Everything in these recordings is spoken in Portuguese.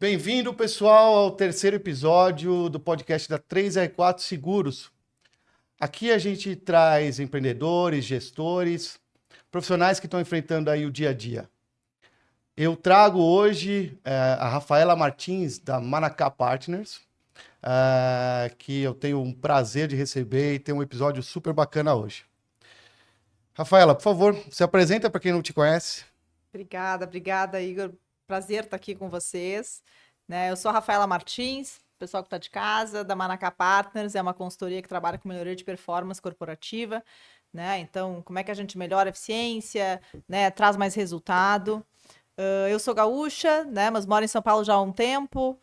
Bem-vindo, pessoal, ao terceiro episódio do podcast da 3R4 Seguros. Aqui a gente traz empreendedores, gestores, profissionais que estão enfrentando aí o dia a dia. Eu trago hoje a Rafaela Martins, da Manacá Partners, que eu tenho um prazer de receber e tem um episódio super bacana hoje. Rafaela, por favor, se apresenta para quem não te conhece. Obrigada, Igor. Prazer estar aqui com vocês. Eu sou a Rafaela Martins, pessoal que está de casa, da Manacá Partners, é uma consultoria que trabalha com melhoria de performance corporativa. Então, como é que a gente melhora a eficiência, traz mais resultado. Eu sou gaúcha, mas moro em São Paulo já há um tempo.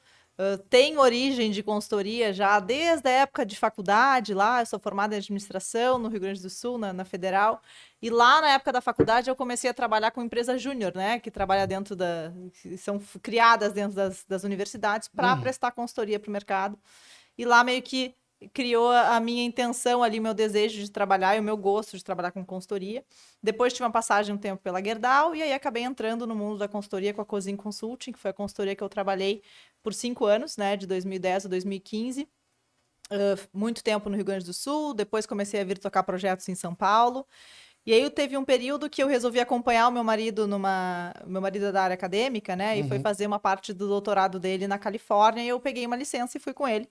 Tenho origem de consultoria já desde a época de faculdade lá, eu sou formada em administração no Rio Grande do Sul, na Federal, e lá na época da faculdade eu comecei a trabalhar com empresa júnior, que trabalha que são criadas dentro das universidades para prestar consultoria para o mercado, e lá meio que criou a minha intenção ali, meu desejo de trabalhar e o meu gosto de trabalhar com consultoria. Depois tive uma passagem um tempo pela Gerdau e aí acabei entrando no mundo da consultoria com a Cosin Consulting, que foi a consultoria que eu trabalhei por 5 anos, de 2010 a 2015. Muito tempo no Rio Grande do Sul, depois comecei a vir tocar projetos em São Paulo. E aí teve um período que eu resolvi acompanhar o meu marido meu marido é da área acadêmica, e foi fazer uma parte do doutorado dele na Califórnia, e eu peguei uma licença e fui com ele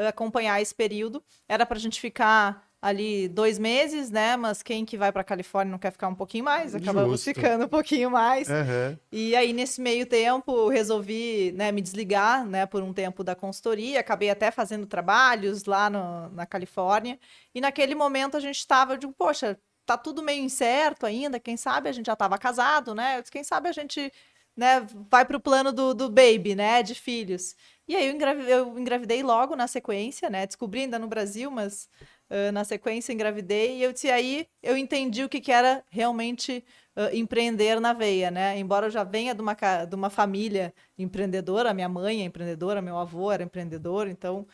acompanhar esse período. Era para a gente ficar ali 2 meses, mas quem que vai para a Califórnia não quer ficar um pouquinho mais? Acabamos ficando um pouquinho mais. E aí, nesse meio tempo, resolvi me desligar por um tempo da consultoria. Acabei até fazendo trabalhos lá na Califórnia. E naquele momento a gente estava, eu digo, poxa, tá tudo meio incerto ainda. Quem sabe a gente já estava casado, Eu disse, quem sabe a gente vai para o plano do baby, de filhos. E aí eu engravidei logo na sequência, Descobri ainda no Brasil, mas na sequência engravidei. E aí eu entendi o que era realmente empreender na veia, Embora eu já venha de uma família empreendedora, minha mãe é empreendedora, meu avô era empreendedor, então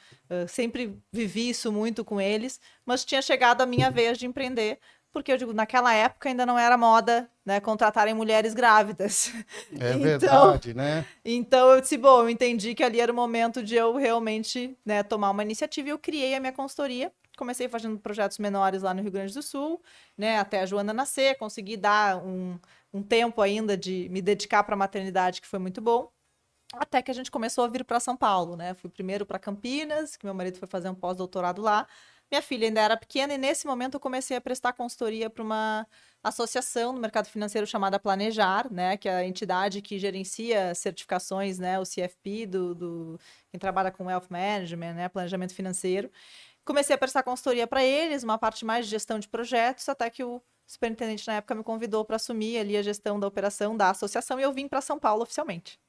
sempre vivi isso muito com eles, mas tinha chegado a minha vez de empreender, porque eu digo, naquela época ainda não era moda, contratarem mulheres grávidas. É verdade, Então eu disse, bom, eu entendi que ali era o momento de eu realmente tomar uma iniciativa e eu criei a minha consultoria. Comecei fazendo projetos menores lá no Rio Grande do Sul, até a Joana nascer, consegui dar um tempo ainda de me dedicar para a maternidade, que foi muito bom. Até que a gente começou a vir para São Paulo, Fui primeiro para Campinas, que meu marido foi fazer um pós-doutorado lá. Minha filha ainda era pequena e nesse momento eu comecei a prestar consultoria para uma associação no mercado financeiro chamada Planejar, que é a entidade que gerencia certificações, o CFP quem trabalha com Wealth Management, planejamento financeiro. Comecei a prestar consultoria para eles, uma parte mais de gestão de projetos, até que o superintendente na época me convidou para assumir ali a gestão da operação da associação e eu vim para São Paulo oficialmente.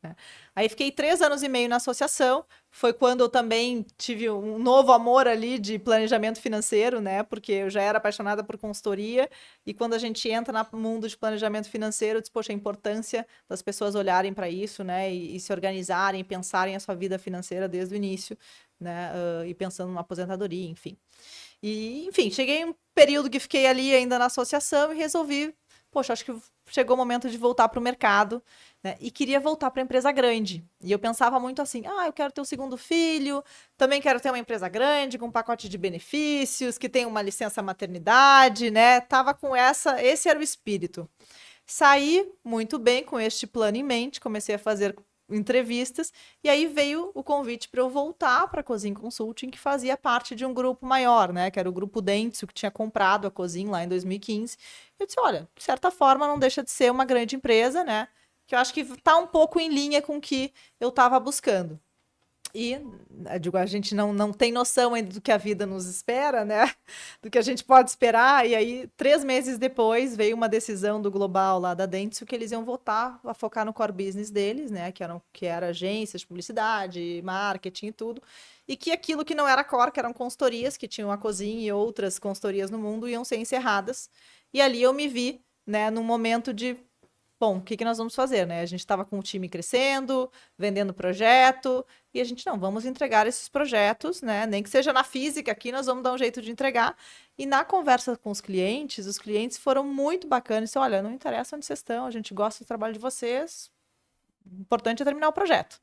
Aí fiquei 3 anos e meio na associação, foi quando eu também tive um novo amor ali de planejamento financeiro, porque eu já era apaixonada por consultoria e quando a gente entra no mundo de planejamento financeiro, eu disse, poxa, a importância das pessoas olharem para isso, e se organizarem, pensarem a sua vida financeira desde o início, e pensando numa aposentadoria, enfim. E, enfim, cheguei em um período que fiquei ali ainda na associação e resolvi, poxa, acho que chegou o momento de voltar para o mercado, e queria voltar para a empresa grande. E eu pensava muito assim, eu quero ter o segundo filho, também quero ter uma empresa grande, com um pacote de benefícios, que tenha uma licença maternidade, Tava com esse era o espírito. Saí muito bem com este plano em mente, comecei a fazer entrevistas, e aí veio o convite para eu voltar para a Cosin Consulting, que fazia parte de um grupo maior, que era o grupo Dentsu, que tinha comprado a Cosin lá em 2015. Eu disse, olha, de certa forma não deixa de ser uma grande empresa, que eu acho que está um pouco em linha com o que eu estava buscando. E, eu digo, a gente não tem noção ainda do que a vida nos espera, do que a gente pode esperar. E aí, 3 meses depois, veio uma decisão do Global lá da Dentsu que eles iam voltar a focar no core business deles, que era agências de publicidade, marketing e tudo. E que aquilo que não era core, que eram consultorias, que tinham a Cosin e outras consultorias no mundo, iam ser encerradas. E ali eu me vi, num momento de, bom, o que nós vamos fazer, A gente estava com o time crescendo, vendendo projeto, e a gente, não, vamos entregar esses projetos, Nem que seja na física aqui, nós vamos dar um jeito de entregar. E na conversa com os clientes foram muito bacanas. Disse, olha, não interessa onde vocês estão, a gente gosta do trabalho de vocês, o importante é terminar o projeto.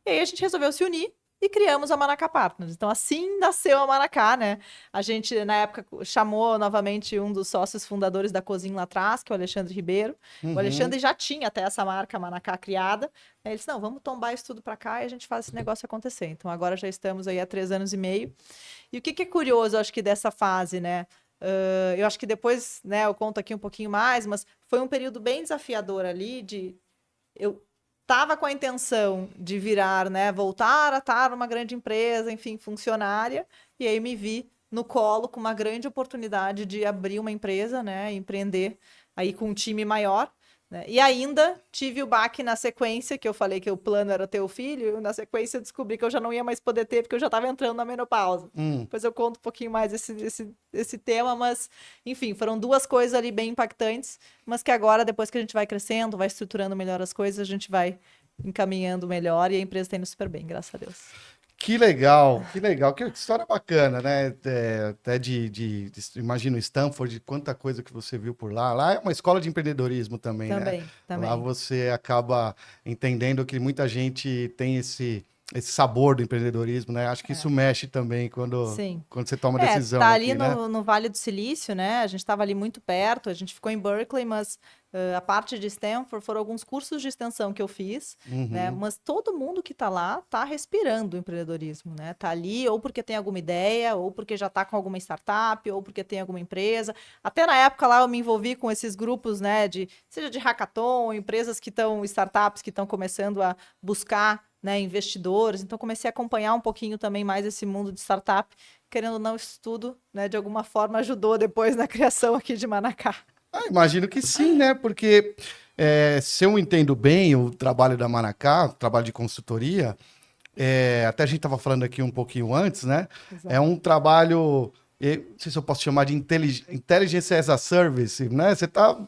E aí a gente resolveu se unir e criamos a Manacá Partners. Então, assim nasceu a Manacá, né? A gente, na época, chamou novamente um dos sócios fundadores da Cozinha lá atrás, que é o Alexandre Ribeiro. O Alexandre já tinha até essa marca Manacá criada. Aí ele disse, não, vamos tombar isso tudo para cá e a gente faz esse negócio acontecer. Então, agora já estamos aí há 3 anos e meio. E o que é curioso, eu acho que dessa fase, né? Eu acho que depois, né, eu conto aqui um pouquinho mais, mas foi um período bem desafiador ali eu estava com a intenção de virar, né, voltar a estar numa grande empresa, enfim, funcionária, e aí me vi no colo com uma grande oportunidade de abrir uma empresa, né, empreender aí com um time maior, né, e ainda tive o baque na sequência, que eu falei que o plano era ter o filho, na sequência eu descobri que eu já não ia mais poder ter, porque eu já estava entrando na menopausa. Depois eu conto um pouquinho mais esse tema, mas, enfim, foram 2 coisas ali bem impactantes, mas que agora, depois que a gente vai crescendo, vai estruturando melhor as coisas, a gente vai encaminhando melhor e a empresa está indo super bem, graças a Deus. Que legal, que legal, que história bacana, né? Até imagino Stanford, quanta coisa que você viu por lá. Lá é uma escola de empreendedorismo também, né? Também. Lá você acaba entendendo que muita gente tem esse sabor do empreendedorismo, né? Acho que isso mexe também quando você toma decisão tá aqui, ali né? no Vale do Silício, né? A gente estava ali muito perto, a gente ficou em Berkeley, mas a parte de Stanford foram alguns cursos de extensão que eu fiz, né? Mas todo mundo que está lá está respirando o empreendedorismo, né? Tá ali ou porque tem alguma ideia, ou porque já está com alguma startup, ou porque tem alguma empresa. Até na época lá eu me envolvi com esses grupos, né? Seja de hackathon, empresas que estão, startups que estão começando a buscar, né, investidores. Então comecei a acompanhar um pouquinho também mais esse mundo de startup, querendo ou não, isso tudo, né, de alguma forma ajudou depois na criação aqui de Manacá. Imagino que sim, né? Porque se eu entendo bem o trabalho da Manacá, o trabalho de consultoria, até a gente estava falando aqui um pouquinho antes, né? Exato. É um trabalho, não sei se eu posso chamar de inteligência as a service, né? Você está,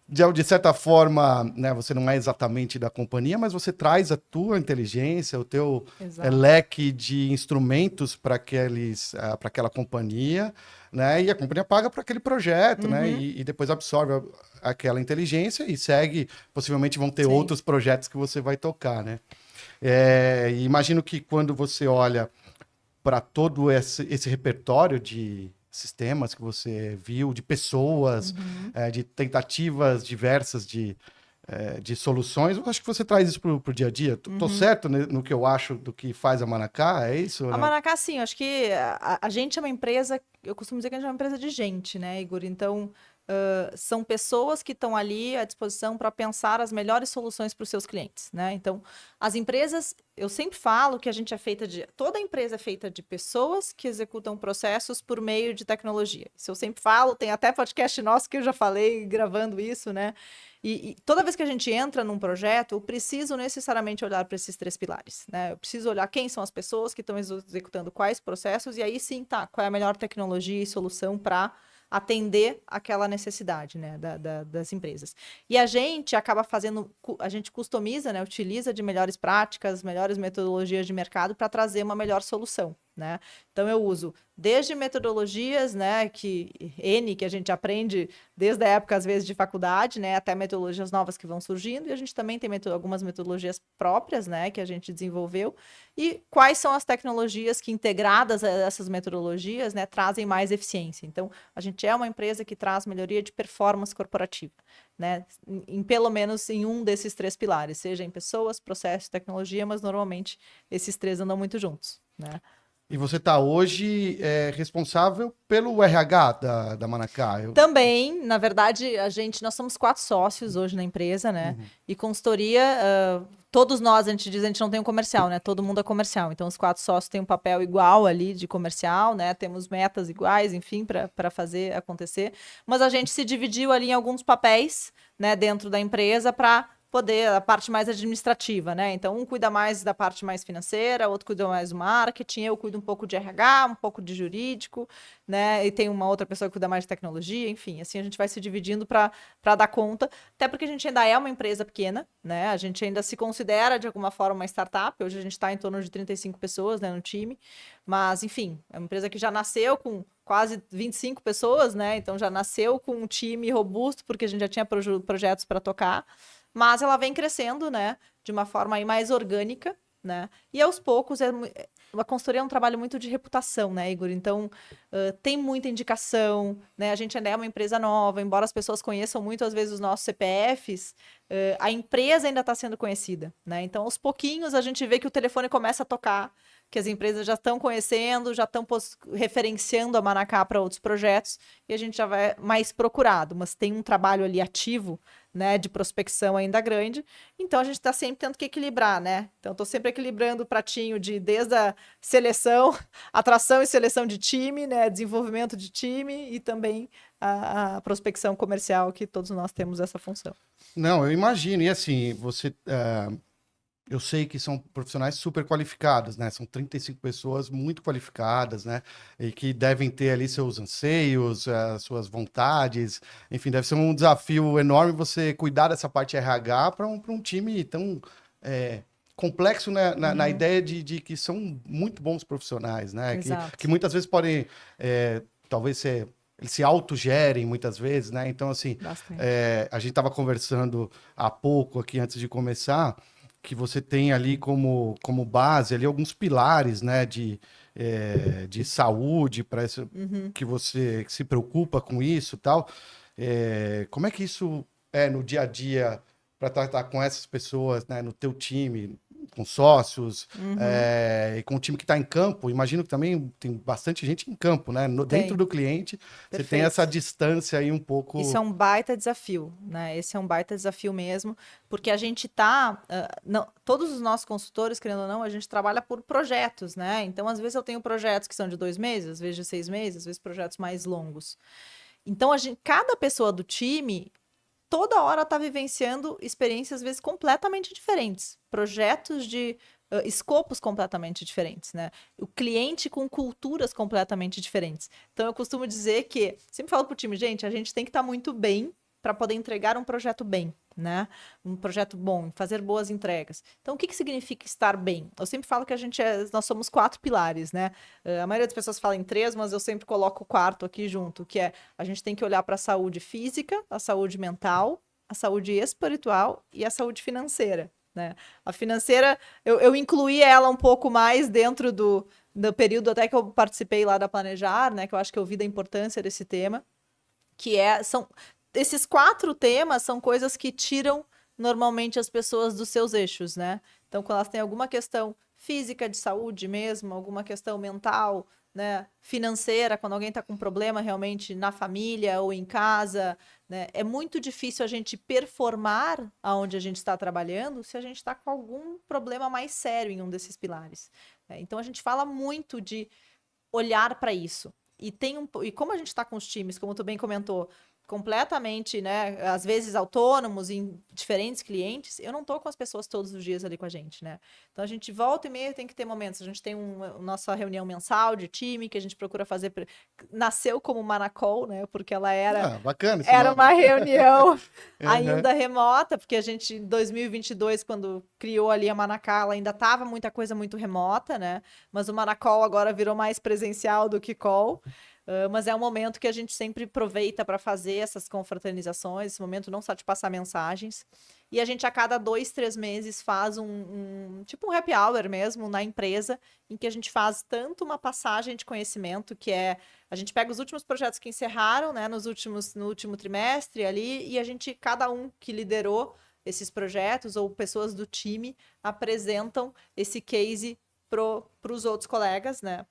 de certa forma, né? Você não é exatamente da companhia, mas você traz a tua inteligência, o teu leque de instrumentos para aquela companhia, né? E a companhia paga para aquele projeto, né? E depois absorve aquela inteligência e segue. Possivelmente vão ter outros projetos que você vai tocar, né? Imagino que quando você olha para todo esse repertório de sistemas que você viu, de pessoas, de tentativas diversas de soluções, eu acho que você traz isso para o dia a dia. Tô certo no que eu acho do que faz a Manacá? É isso? A Manacá, sim, eu acho que a gente é uma empresa, eu costumo dizer que a gente é uma empresa de gente, né, Igor? Então, são pessoas que estão ali à disposição para pensar as melhores soluções para os seus clientes, né? Então, as empresas, eu sempre falo que a gente é feita toda empresa é feita de pessoas que executam processos por meio de tecnologia. Isso eu sempre falo, tem até podcast nosso que eu já falei gravando isso, né? E toda vez que a gente entra num projeto, eu preciso necessariamente olhar para esses 3 pilares, né? Eu preciso olhar quem são as pessoas que estão executando quais processos, e aí sim, tá, qual é a melhor tecnologia e solução para atender aquela necessidade, né, das empresas. E a gente acaba a gente customiza, né, utiliza de melhores práticas, melhores metodologias de mercado para trazer uma melhor solução, né? Então eu uso desde metodologias, né, que a gente aprende desde a época, às vezes, de faculdade, né, até metodologias novas que vão surgindo, e a gente também tem algumas metodologias próprias, né, que a gente desenvolveu, e quais são as tecnologias que, integradas a essas metodologias, né, trazem mais eficiência. Então, a gente é uma empresa que traz melhoria de performance corporativa, né, pelo menos em um desses 3 pilares, seja em pessoas, processo, tecnologia, mas normalmente esses 3 andam muito juntos, né. E você está hoje responsável pelo RH da Manacá? Também, na verdade, nós somos 4 sócios hoje na empresa, né? E consultoria, todos nós, a gente não tem um comercial, né? Todo mundo é comercial. Então, os 4 sócios têm um papel igual ali de comercial, né? Temos metas iguais, enfim, para fazer acontecer. Mas a gente se dividiu ali em alguns papéis, né, dentro da empresa para poder, a parte mais administrativa, né? Então, um cuida mais da parte mais financeira, outro cuida mais do marketing, eu cuido um pouco de RH, um pouco de jurídico, né? E tem uma outra pessoa que cuida mais de tecnologia, enfim, assim a gente vai se dividindo para dar conta, até porque a gente ainda é uma empresa pequena, né? A gente ainda se considera, de alguma forma, uma startup. Hoje a gente está em torno de 35 pessoas, né, no time, mas, enfim, é uma empresa que já nasceu com quase 25 pessoas, né? Então, já nasceu com um time robusto, porque a gente já tinha projetos para tocar. Mas ela vem crescendo, né, de uma forma aí mais orgânica, né? E aos poucos, a consultoria é um trabalho muito de reputação, né, Igor? Então, tem muita indicação, né? A gente ainda é uma empresa nova, embora as pessoas conheçam muito, às vezes, os nossos CPFs, a empresa ainda está sendo conhecida, né? Então, aos pouquinhos, a gente vê que o telefone começa a tocar, que as empresas já estão conhecendo, já estão referenciando a Manacá para outros projetos, e a gente já vai mais procurado, mas tem um trabalho ali ativo, né, de prospecção ainda grande, então a gente está sempre tendo que equilibrar, né? Então, estou sempre equilibrando o pratinho desde a seleção, atração e seleção de time, né, desenvolvimento de time e também a prospecção comercial, que todos nós temos essa função. Não, eu imagino. E assim, eu sei que são profissionais super qualificados, né? São 35 pessoas muito qualificadas, né? E que devem ter ali seus anseios, suas vontades. Enfim, deve ser um desafio enorme você cuidar dessa parte RH para um time tão complexo, né? Na ideia de que são muito bons profissionais, né? Exato. Que muitas vezes podem, talvez eles se autogerem muitas vezes, né? Então, assim, a gente estava conversando há pouco aqui antes de começar, que você tem ali como base ali alguns pilares, né, de saúde, que você se preocupa com isso e tal. Como é que isso é no dia a dia para tratar com essas pessoas, né, no teu time, com sócios, e com o time que está em campo? Imagino que também tem bastante gente em campo, né? Dentro do cliente, você tem essa distância aí um pouco... Isso é um baita desafio, né? Esse é um baita desafio mesmo, porque a gente todos os nossos consultores, querendo ou não, a gente trabalha por projetos, né? Então, às vezes eu tenho projetos que são de 2 meses, às vezes de 6 meses, às vezes projetos mais longos. Então, cada pessoa do time toda hora está vivenciando experiências, às vezes, completamente diferentes. Projetos de escopos completamente diferentes, né? O cliente com culturas completamente diferentes. Então, eu costumo dizer que, sempre falo para o time, gente, a gente tem que estar muito bem para poder entregar um projeto bem, né? Um projeto bom, fazer boas entregas. Então, o que significa estar bem? Eu sempre falo que nós somos 4 pilares, né? A maioria das pessoas fala em 3, mas eu sempre coloco o 4º aqui junto, que é a gente tem que olhar para a saúde física, a saúde mental, a saúde espiritual e a saúde financeira, né? A financeira, eu incluí ela um pouco mais dentro do período até que eu participei lá da Planejar, né? Que eu acho que eu vi da importância desse tema, esses 4 temas são coisas que tiram normalmente as pessoas dos seus eixos, né? Então, quando elas têm alguma questão física de saúde mesmo, alguma questão mental, né, financeira, quando alguém está com problema realmente na família ou em casa, né, é muito difícil a gente performar aonde a gente está trabalhando se a gente está com algum problema mais sério em um desses pilares, né? Então, a gente fala muito de olhar para isso. E como a gente está com os times, como tu bem comentou, completamente, né, às vezes autônomos em diferentes clientes, eu não tô com as pessoas todos os dias ali com a gente, né? Então a gente volta e meia tem que ter momentos. A gente tem nossa reunião mensal de time que a gente procura fazer. Nasceu como Manacol, né? Porque ela era bacana esse era nome. uma reunião ainda remota, porque a gente em 2022 quando criou ali a Manacá, ela ainda tava muita coisa muito remota, né? Mas o Manacol agora virou mais presencial do que call. Mas é um momento que a gente sempre aproveita para fazer essas confraternizações, esse momento não só de passar mensagens. E a gente, a cada 2, 3 meses, faz tipo um happy hour mesmo na empresa, em que a gente faz tanto uma passagem de conhecimento, que a gente pega os últimos projetos que encerraram, né, no último trimestre ali, e cada um que liderou esses projetos, ou pessoas do time, apresentam esse case para os outros colegas, né,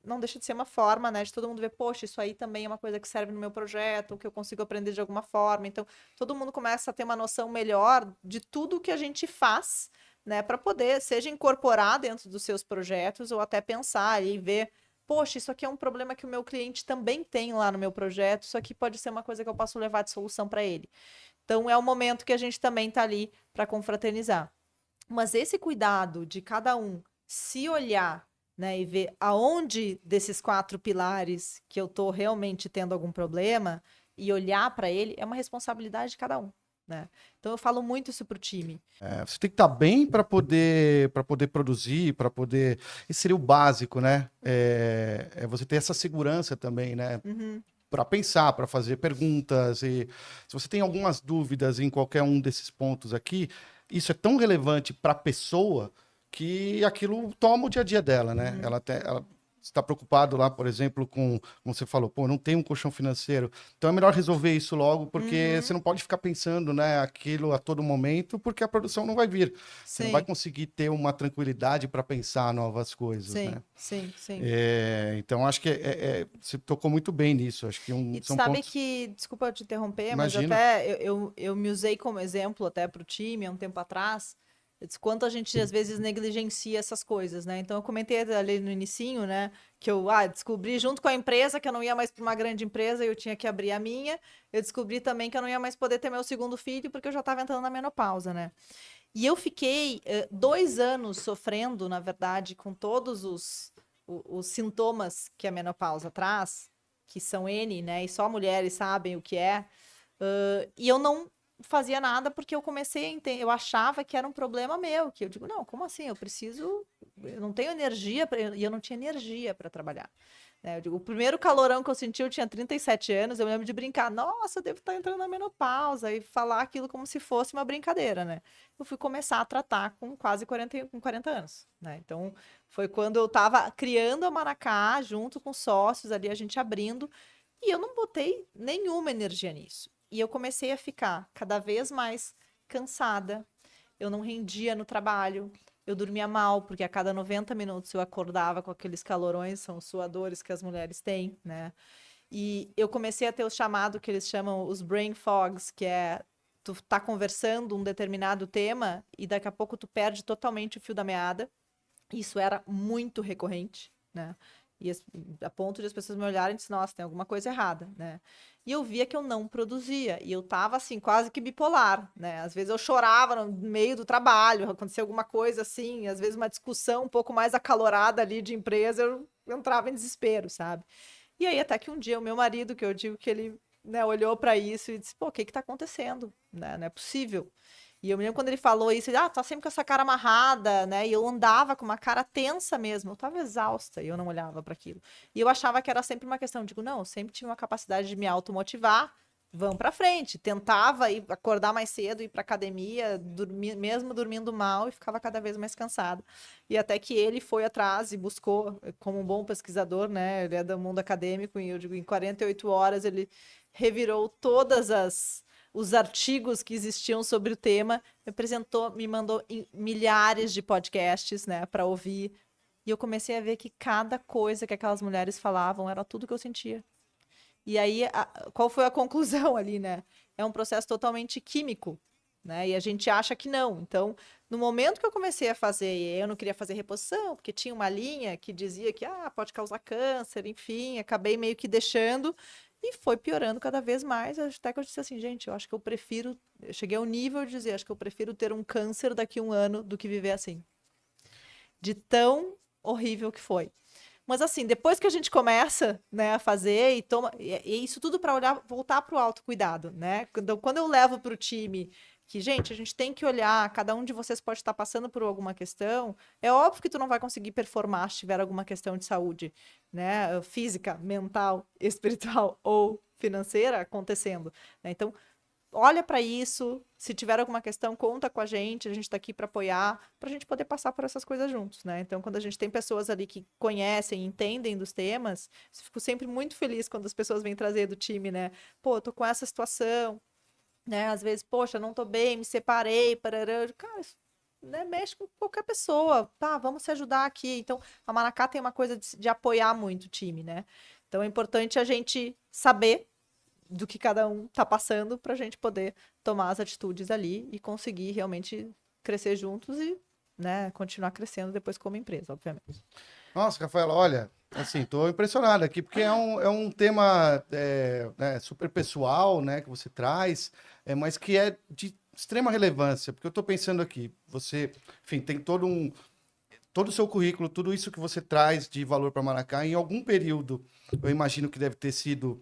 não deixa de ser uma forma, né, de todo mundo ver, poxa, isso aí também é uma coisa que serve no meu projeto, que eu consigo aprender de alguma forma. Então, todo mundo começa a ter uma noção melhor de tudo que a gente faz, né, para poder, seja incorporar dentro dos seus projetos ou até pensar e ver, poxa, isso aqui é um problema que o meu cliente também tem lá no meu projeto, isso aqui pode ser uma coisa que eu posso levar de solução para ele. Então, é o momento que a gente também está ali para confraternizar. Mas esse cuidado de cada um se olhar, né, e ver aonde desses 4 pilares que eu estou realmente tendo algum problema e olhar para ele é uma responsabilidade de cada um, né? Então eu falo muito isso pro time. Você tem que estar bem para poder produzir, para poder... Esse seria o básico, né? Você ter essa segurança também, né? Para pensar, para fazer perguntas. E se você tem algumas dúvidas em qualquer um desses pontos aqui, isso é tão relevante para a pessoa que aquilo toma o dia a dia dela, né? Ela está preocupado lá, por exemplo, com, como você falou, pô, não tem um colchão financeiro. Então é melhor resolver isso logo, porque você não pode ficar pensando, né, aquilo a todo momento, porque a produção não vai vir. Você não vai Sim, conseguir ter uma tranquilidade para pensar novas coisas, sim, né? sim, sim. Então acho que você tocou muito bem nisso. Acho que E tu são sabe pontos. que, desculpa te interromper, mas Imagina. até eu me usei como exemplo até para o time há um tempo atrás. Eu disse quanto a gente às vezes negligencia essas coisas, né? Então eu comentei ali no inicinho, né, que eu descobri junto com a empresa que eu não ia mais para uma grande empresa e eu tinha que abrir a minha. Eu descobri também que eu não ia mais poder ter meu segundo filho porque eu já estava entrando na menopausa, né? E eu fiquei 2 anos sofrendo, na verdade, com todos os sintomas que a menopausa traz, que são N, né? E só mulheres sabem o que é. E eu não fazia nada porque eu comecei a entender, eu achava que era um problema meu, que eu digo, não, como assim? Eu não tenho energia, e eu não tinha energia para trabalhar. Né? Eu digo, o primeiro calorão que eu senti, eu tinha 37 anos, eu me lembro de brincar, nossa, eu devo estar entrando na menopausa, e falar aquilo como se fosse uma brincadeira, né? Eu fui começar a tratar com quase 40 anos, né? Então, foi quando eu estava criando a Maracá, junto com sócios ali, a gente abrindo, e eu não botei nenhuma energia nisso. E eu comecei a ficar cada vez mais cansada, eu não rendia no trabalho, eu dormia mal, porque a cada 90 minutos eu acordava com aqueles calorões, são os suadores que as mulheres têm, né? E eu comecei a ter o chamado que eles chamam os brain fogs, que é tu tá conversando um determinado tema e daqui a pouco tu perde totalmente o fio da meada. Isso era muito recorrente, né? E a ponto de as pessoas me olharem e dizer, nossa, tem alguma coisa errada, né? E eu via que eu não produzia, e eu tava assim, quase que bipolar, né? Às vezes eu chorava no meio do trabalho, acontecia alguma coisa assim, às vezes uma discussão um pouco mais acalorada ali de empresa, eu entrava em desespero, sabe? E aí até que um dia o meu marido, que eu digo que ele, né, olhou para isso e disse, pô, o que que tá acontecendo? Né? Não é possível. E eu me lembro quando ele falou isso, ele, tá sempre com essa cara amarrada, né? E eu andava com uma cara tensa mesmo, eu tava exausta e eu não olhava para aquilo. E eu achava que era sempre uma questão, eu digo, não, eu sempre tive uma capacidade de me automotivar, vamos para frente. Tentava ir acordar mais cedo, ir para academia, dormir, mesmo dormindo mal e ficava cada vez mais cansada. E até que ele foi atrás e buscou, como um bom pesquisador, né? Ele é do mundo acadêmico e eu digo, em 48 horas ele revirou todas os artigos que existiam sobre o tema, me apresentou, me mandou milhares de podcasts, né, para ouvir. E eu comecei a ver que cada coisa que aquelas mulheres falavam era tudo que eu sentia. E aí, qual foi a conclusão ali, né? É um processo totalmente químico, né? E a gente acha que não. Então, no momento que eu comecei a fazer, eu não queria fazer reposição, porque tinha uma linha que dizia que pode causar câncer, enfim, acabei meio que deixando e foi piorando cada vez mais, até que eu disse assim, gente, eu acho que eu prefiro, eu cheguei ao nível de dizer, acho que eu prefiro ter um câncer daqui a um ano do que viver assim. De tão horrível que foi. Mas assim, depois que a gente começa, né, a fazer e toma, e isso tudo para olhar, voltar para o autocuidado, né? Quando eu levo para o time que, gente, a gente tem que olhar, cada um de vocês pode estar passando por alguma questão. É óbvio que tu não vai conseguir performar se tiver alguma questão de saúde, né, física, mental, espiritual ou financeira acontecendo, né? Então, olha para isso. Se tiver alguma questão, conta com a gente está aqui para apoiar, para a gente poder passar por essas coisas juntos, né? Então, quando a gente tem pessoas ali que conhecem, entendem dos temas, eu fico sempre muito feliz quando as pessoas vêm trazer do time, né? Pô, eu tô com essa situação, né? Às vezes, poxa, não tô bem, me separei, parará. Cara, isso, né, mexe com qualquer pessoa, tá? Vamos se ajudar aqui. Então, a Manacá tem uma coisa de apoiar muito o time, né? Então, é importante a gente saber do que cada um tá passando para a gente poder tomar as atitudes ali e conseguir realmente crescer juntos e, né, continuar crescendo depois como empresa, obviamente. Nossa, Rafaela, olha, assim, tô impressionado aqui, porque é um tema né, super pessoal, né, que você traz, mas que é de extrema relevância, porque eu tô pensando aqui, você, enfim, tem todo o seu currículo, tudo isso que você traz de valor para Maracá, em algum período, eu imagino que deve ter sido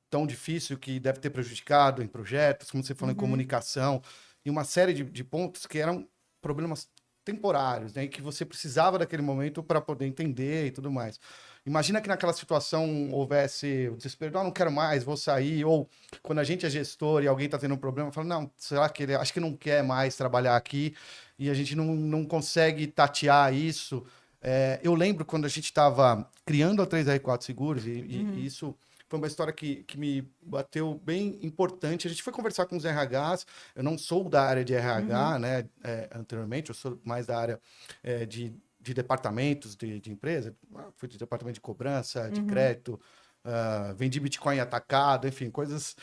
tão difícil, que deve ter prejudicado em projetos, como você falou, em Uhum. comunicação, e uma série de pontos que eram problemas temporários, né, e que você precisava daquele momento para poder entender e tudo mais. Imagina que naquela situação houvesse o desespero, não quero mais, vou sair, ou quando a gente é gestor e alguém está tendo um problema, fala, não, será que ele acho que não quer mais trabalhar aqui e a gente não consegue tatear isso. Eu lembro quando a gente estava criando a 3R4 Seguros, e isso foi uma história que me bateu bem importante. A gente foi conversar com os RHs, eu não sou da área de RH, né, anteriormente, eu sou mais da área de departamentos de empresa, fui de departamento de cobrança, de crédito, vendi Bitcoin atacado, enfim, coisas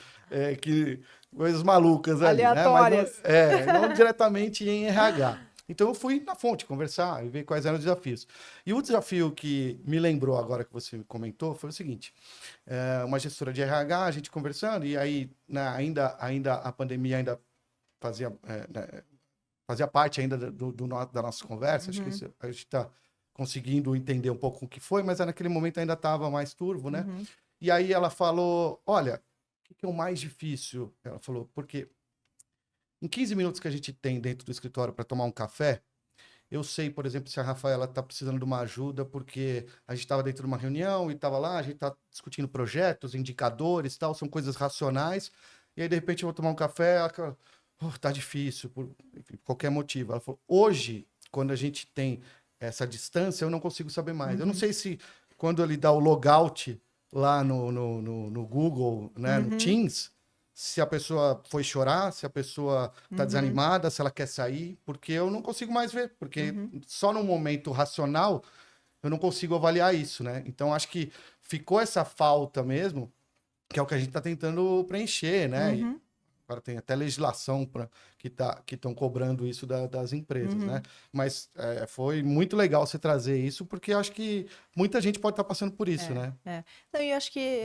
coisas malucas ali, né? Aleatórias. Mas não diretamente em RH. Então eu fui na fonte conversar e ver quais eram os desafios. E o desafio que me lembrou agora que você comentou foi o seguinte: uma gestora de RH, a gente conversando, e aí né, ainda a pandemia ainda fazia né, fazia parte ainda da nossa conversa, acho que a gente está conseguindo entender um pouco o que foi, mas naquele momento ainda estava mais turvo, né? E aí ela falou, olha, o que é o mais difícil? Ela falou, porque em 15 minutos que a gente tem dentro do escritório para tomar um café, eu sei, por exemplo, se a Rafaela está precisando de uma ajuda, porque a gente estava dentro de uma reunião e estava lá, a gente está discutindo projetos, indicadores, tal, são coisas racionais, e aí de repente eu vou tomar um café, ela fala, tá difícil, por enfim, qualquer motivo. Ela falou, hoje, quando a gente tem essa distância, eu não consigo saber mais. Eu não sei se quando ele dá o logout lá no Google, né, no Teams, se a pessoa foi chorar, se a pessoa está desanimada, se ela quer sair, porque eu não consigo mais ver, porque só no momento racional eu não consigo avaliar isso, né? Então acho que ficou essa falta mesmo, que é o que a gente está tentando preencher, né? E agora tem até legislação que estão cobrando isso das empresas, né? Mas foi muito legal você trazer isso, porque eu acho que muita gente pode estar passando por isso, né? Não, eu acho que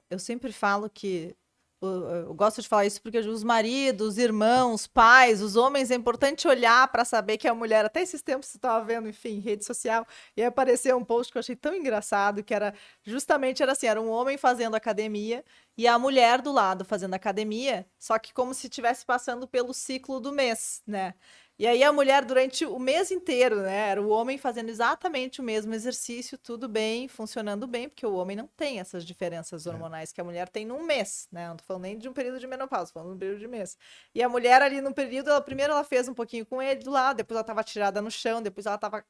eu sempre falo que eu gosto de falar isso porque os maridos, os irmãos, pais, os homens, é importante olhar para saber que a mulher, até esses tempos você estava vendo, enfim, rede social, e aí apareceu um post que eu achei tão engraçado, que era justamente era assim, era um homem fazendo academia e a mulher do lado fazendo academia, só que como se estivesse passando pelo ciclo do mês, né? E aí a mulher durante o mês inteiro, né? Era o homem fazendo exatamente o mesmo exercício, tudo bem, funcionando bem, porque o homem não tem essas diferenças hormonais que a mulher tem num mês, né? Não tô falando nem de um período de menopausa, tô falando de um período de mês. E a mulher ali no período, primeiro ela fez um pouquinho com ele do lado, depois ela tava tirada no chão, depois ela tava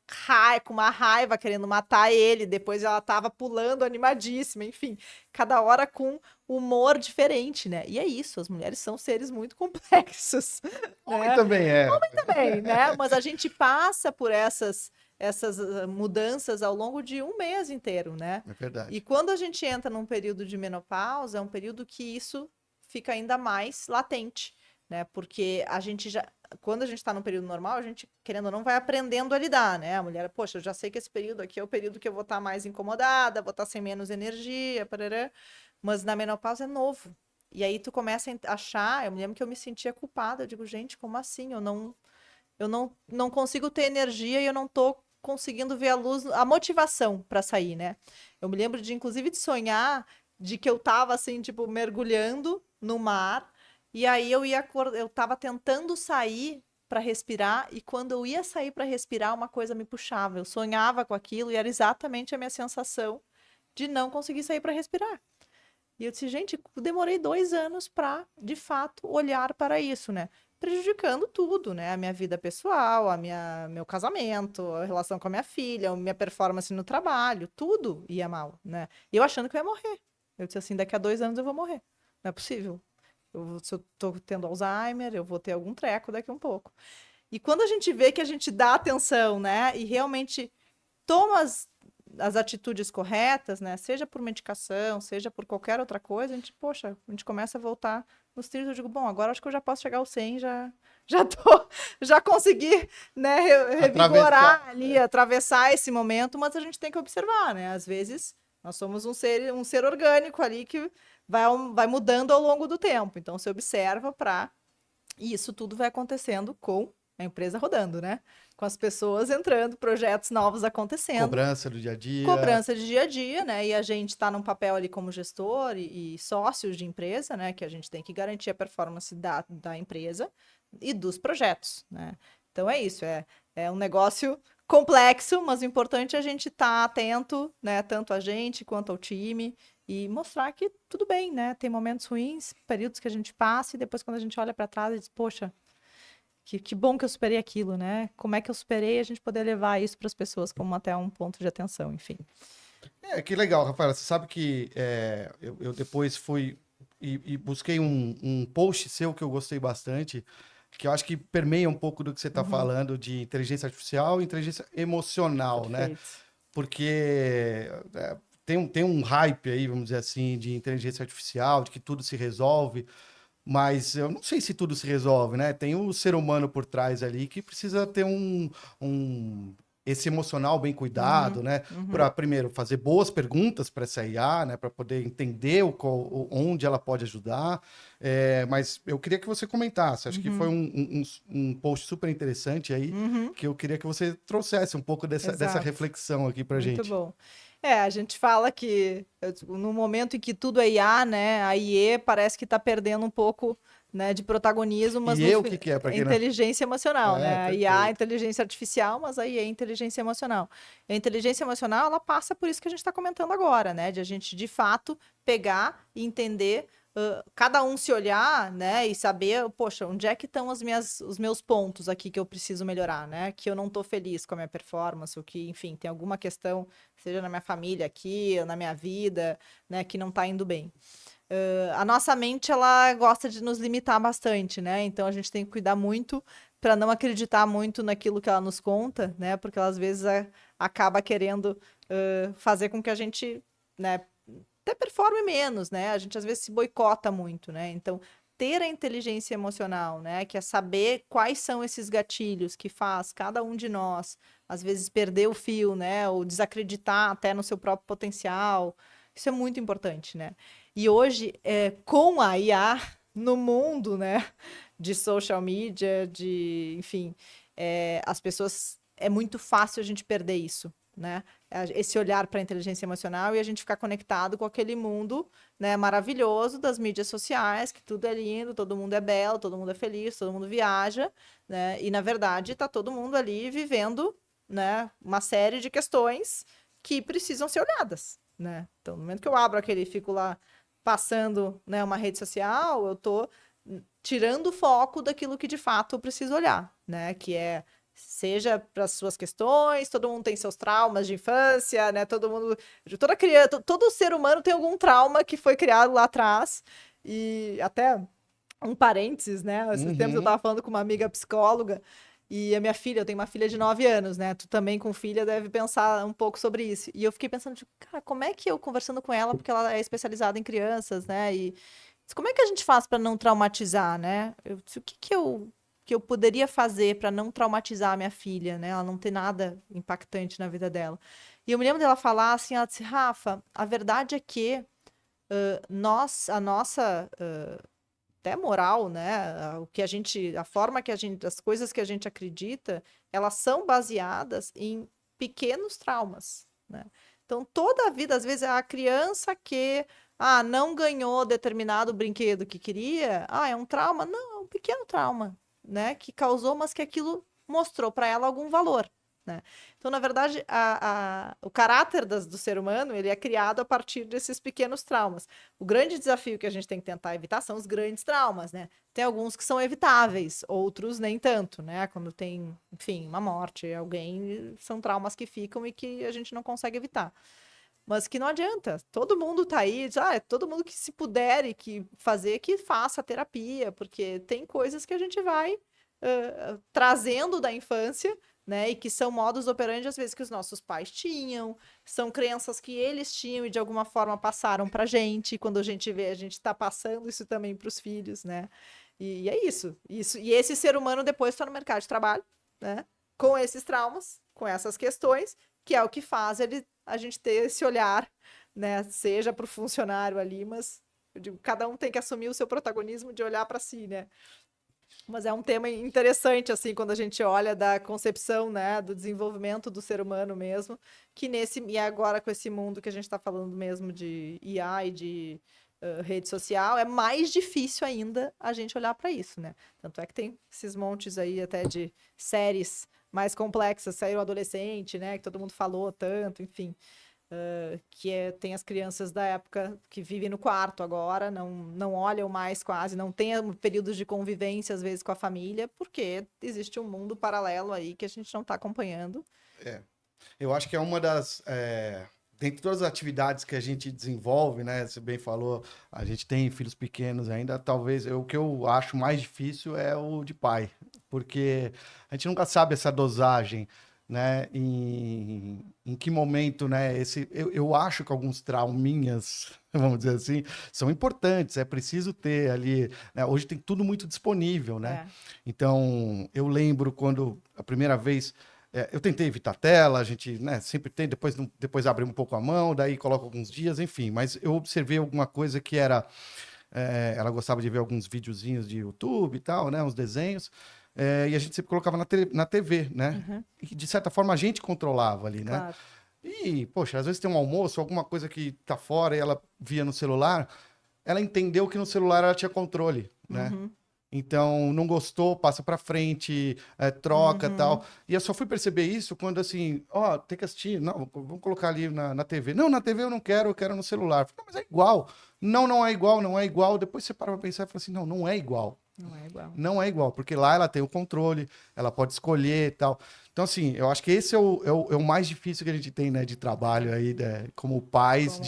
com uma raiva querendo matar ele, depois ela tava pulando animadíssima, enfim, cada hora com humor diferente, né? E é isso, as mulheres são seres muito complexos. Homem Né? também é. Homem também, né? Mas a gente passa por essas mudanças ao longo de um mês inteiro, né? É verdade. E quando a gente entra num período de menopausa, é um período que isso fica ainda mais latente, né? Porque a gente já, quando a gente está num período normal, a gente, querendo ou não, vai aprendendo a lidar, né? A mulher, poxa, eu já sei que esse período aqui é o período que eu vou estar mais incomodada, vou estar sem menos energia, parará. Mas na menopausa é novo. E aí tu começa a achar, eu me lembro que eu me sentia culpada, eu digo, gente, como assim? Eu não consigo ter energia e eu não tô conseguindo ver a luz, a motivação para sair, né? Eu me lembro de, inclusive, de sonhar de que eu tava assim, tipo, mergulhando no mar, e aí eu tava tentando sair para respirar, e quando eu ia sair para respirar, uma coisa me puxava. Eu sonhava com aquilo e era exatamente a minha sensação de não conseguir sair para respirar. E eu disse, gente, demorei 2 anos para, de fato, olhar para isso, né? Prejudicando tudo, né? A minha vida pessoal, meu casamento, a relação com a minha filha, a minha performance no trabalho, tudo ia mal, né? E eu achando que eu ia morrer. Eu disse assim, daqui a 2 anos eu vou morrer. Não é possível. Se eu tô tendo Alzheimer, eu vou ter algum treco daqui a um pouco. E quando a gente vê que a gente dá atenção, né? E realmente toma as atitudes corretas, né? Seja por medicação, seja por qualquer outra coisa, a gente começa a voltar nos trilhos. Eu digo, bom, agora acho que eu já posso chegar aos 100, já consegui, né, revigorar ali, atravessar esse momento, mas a gente tem que observar, né? Às vezes nós somos um ser orgânico ali que vai mudando ao longo do tempo. Então você observa e isso tudo vai acontecendo com a empresa rodando, né? Com as pessoas entrando, projetos novos acontecendo. Cobrança do dia a dia. Cobrança de dia a dia, né? E a gente está num papel ali como gestor e sócios de empresa, né? Que a gente tem que garantir a performance da empresa e dos projetos, né? Então é isso, é um negócio complexo, mas o importante é a gente estar atento, né? Tanto a gente quanto ao time. E mostrar que tudo bem, né? Tem momentos ruins, períodos que a gente passa, e depois quando a gente olha para trás e diz, poxa, que bom que eu superei aquilo, né? Como é que eu superei, a gente poder levar isso para as pessoas como até um ponto de atenção, enfim. Que legal, Rafaela. Você sabe que eu depois fui e busquei um post seu que eu gostei bastante, que eu acho que permeia um pouco do que você está falando de inteligência artificial e inteligência emocional, né? Perfeito. Porque tem um hype aí, vamos dizer assim, de inteligência artificial, de que tudo se resolve, mas eu não sei se tudo se resolve, né? Tem o ser humano por trás ali que precisa ter esse emocional bem cuidado, né? Para primeiro fazer boas perguntas para essa IA, né? Para poder entender onde ela pode ajudar. Mas eu queria que você comentasse. Acho que foi um post super interessante aí que eu queria que você trouxesse um pouco dessa Exato. reflexão aqui para Muito gente. bom. A gente fala que no momento em que tudo é IA, né, a IE parece que está perdendo um pouco, né, de protagonismo, mas E o que que é para é quem não... inteligência emocional, né? A IA é Perfeito. inteligência artificial, mas a IE é inteligência emocional. A inteligência emocional, ela passa por isso que a gente está comentando agora, né? De a gente, de fato, pegar e entender cada um se olhar, né, e saber, poxa, onde é que estão os meus pontos aqui que eu preciso melhorar, né? Que eu não estou feliz com a minha performance, ou que, enfim, tem alguma questão, seja na minha família aqui, ou na minha vida, né, que não está indo bem. A nossa mente, ela gosta de nos limitar bastante, né? Então a gente tem que cuidar muito para não acreditar muito naquilo que ela nos conta, né? Porque ela às vezes acaba querendo fazer com que a gente, né, até performe menos, né? A gente às vezes se boicota muito, né? Então, ter a inteligência emocional, né? Que é saber quais são esses gatilhos que faz cada um de nós, às vezes, perder o fio, né? Ou desacreditar até no seu próprio potencial. Isso é muito importante, né? E hoje, com a IA no mundo, né? De social media, enfim, as pessoas... É muito fácil a gente perder isso, né? Esse olhar para a inteligência emocional e a gente ficar conectado com aquele mundo, né, maravilhoso das mídias sociais, que tudo é lindo, todo mundo é belo, todo mundo é feliz, todo mundo viaja, né? E na verdade está todo mundo ali vivendo, né, uma série de questões que precisam ser olhadas, né? Então, no momento que eu abro aquele, fico lá passando, né, uma rede social, eu tô tirando o foco daquilo que de fato eu preciso olhar, né? Que é seja para as suas questões, todo mundo tem seus traumas de infância, né? Todo mundo, toda criança, todo ser humano tem algum trauma que foi criado lá atrás. E até um parênteses, né? Esses tempos eu estava falando com uma amiga psicóloga e a minha filha, eu tenho uma filha de 9 anos, né? Tu também com filha deve pensar um pouco sobre isso. E eu fiquei pensando, tipo, cara, como é que eu conversando com ela, porque ela é especializada em crianças, né? E como é que a gente faz para não traumatizar, né? O que eu poderia fazer para não traumatizar a minha filha, né? Ela não ter nada impactante na vida dela. E eu me lembro dela falar assim, ela disse, Rafa, a verdade é que a nossa até moral, né? O que a gente, a forma que a gente, as coisas que a gente acredita, elas são baseadas em pequenos traumas, né? Então, toda a vida, às vezes, a criança que não ganhou determinado brinquedo que queria, é um trauma? Não, é um pequeno trauma, né? Que causou, mas que aquilo mostrou para ela algum valor, né? Então, na verdade, o caráter do ser humano, ele é criado a partir desses pequenos traumas. O grande desafio que a gente tem que tentar evitar são os grandes traumas, né? Tem alguns que são evitáveis, outros nem tanto, né? Quando tem, enfim, uma morte, alguém, são traumas que ficam e que a gente não consegue evitar. Mas que não adianta, todo mundo tá aí, todo mundo que se puder e que fazer, que faça terapia, porque tem coisas que a gente vai trazendo da infância, né, e que são modus operandi, às vezes, que os nossos pais tinham, são crenças que eles tinham e de alguma forma passaram pra gente, e quando a gente vê, a gente tá passando isso também pros filhos, né, e é isso, e esse ser humano depois está no mercado de trabalho, né, com esses traumas, com essas questões, que é o que faz a gente ter esse olhar, né, seja pro funcionário ali, mas eu digo, cada um tem que assumir o seu protagonismo de olhar para si, né. Mas é um tema interessante, assim, quando a gente olha da concepção, né, do desenvolvimento do ser humano mesmo, e agora com esse mundo que a gente está falando mesmo de IA e de rede social, é mais difícil ainda a gente olhar para isso, né? Tanto é que tem esses montes aí até de séries mais complexas, saíram adolescente, né, que todo mundo falou tanto, enfim. Tem as crianças da época que vivem no quarto agora, não olham mais quase, não tem períodos de convivência, às vezes, com a família, porque existe um mundo paralelo aí que a gente não está acompanhando. Eu acho que é uma das... dentre todas as atividades que a gente desenvolve, né? Você bem falou, a gente tem filhos pequenos ainda, talvez o que eu acho mais difícil é o de pai, porque a gente nunca sabe essa dosagem, né? Em que momento, né? Eu acho que alguns trauminhas, vamos dizer assim, são importantes. É preciso ter ali, né? Hoje tem tudo muito disponível, né? Então, eu lembro quando a primeira vez eu tentei evitar tela, a gente, né, sempre tem, depois abre um pouco a mão, daí coloca alguns dias, enfim. Mas eu observei alguma coisa que era... ela gostava de ver alguns videozinhos de YouTube e tal, né? Uns desenhos. E a gente sempre colocava na TV, né? Uhum. E de certa forma a gente controlava ali, né? Claro. E, poxa, às vezes tem um almoço, alguma coisa que tá fora e ela via no celular, ela entendeu que no celular ela tinha controle, né? Uhum. Então, não gostou, passa pra frente, troca e Uhum. tal. E eu só fui perceber isso quando, assim, ó, tem que assistir. Não, vamos colocar ali na TV. Não, na TV eu não quero, eu quero no celular. Falei, mas é igual. Não, não é igual, não é igual. Depois você para pra pensar e fala assim, não, não é igual. Não é igual. Não é igual, porque lá ela tem o controle, ela pode escolher e tal. Então, assim, eu acho que esse é o mais difícil que a gente tem, né, de trabalho aí, né, como pais,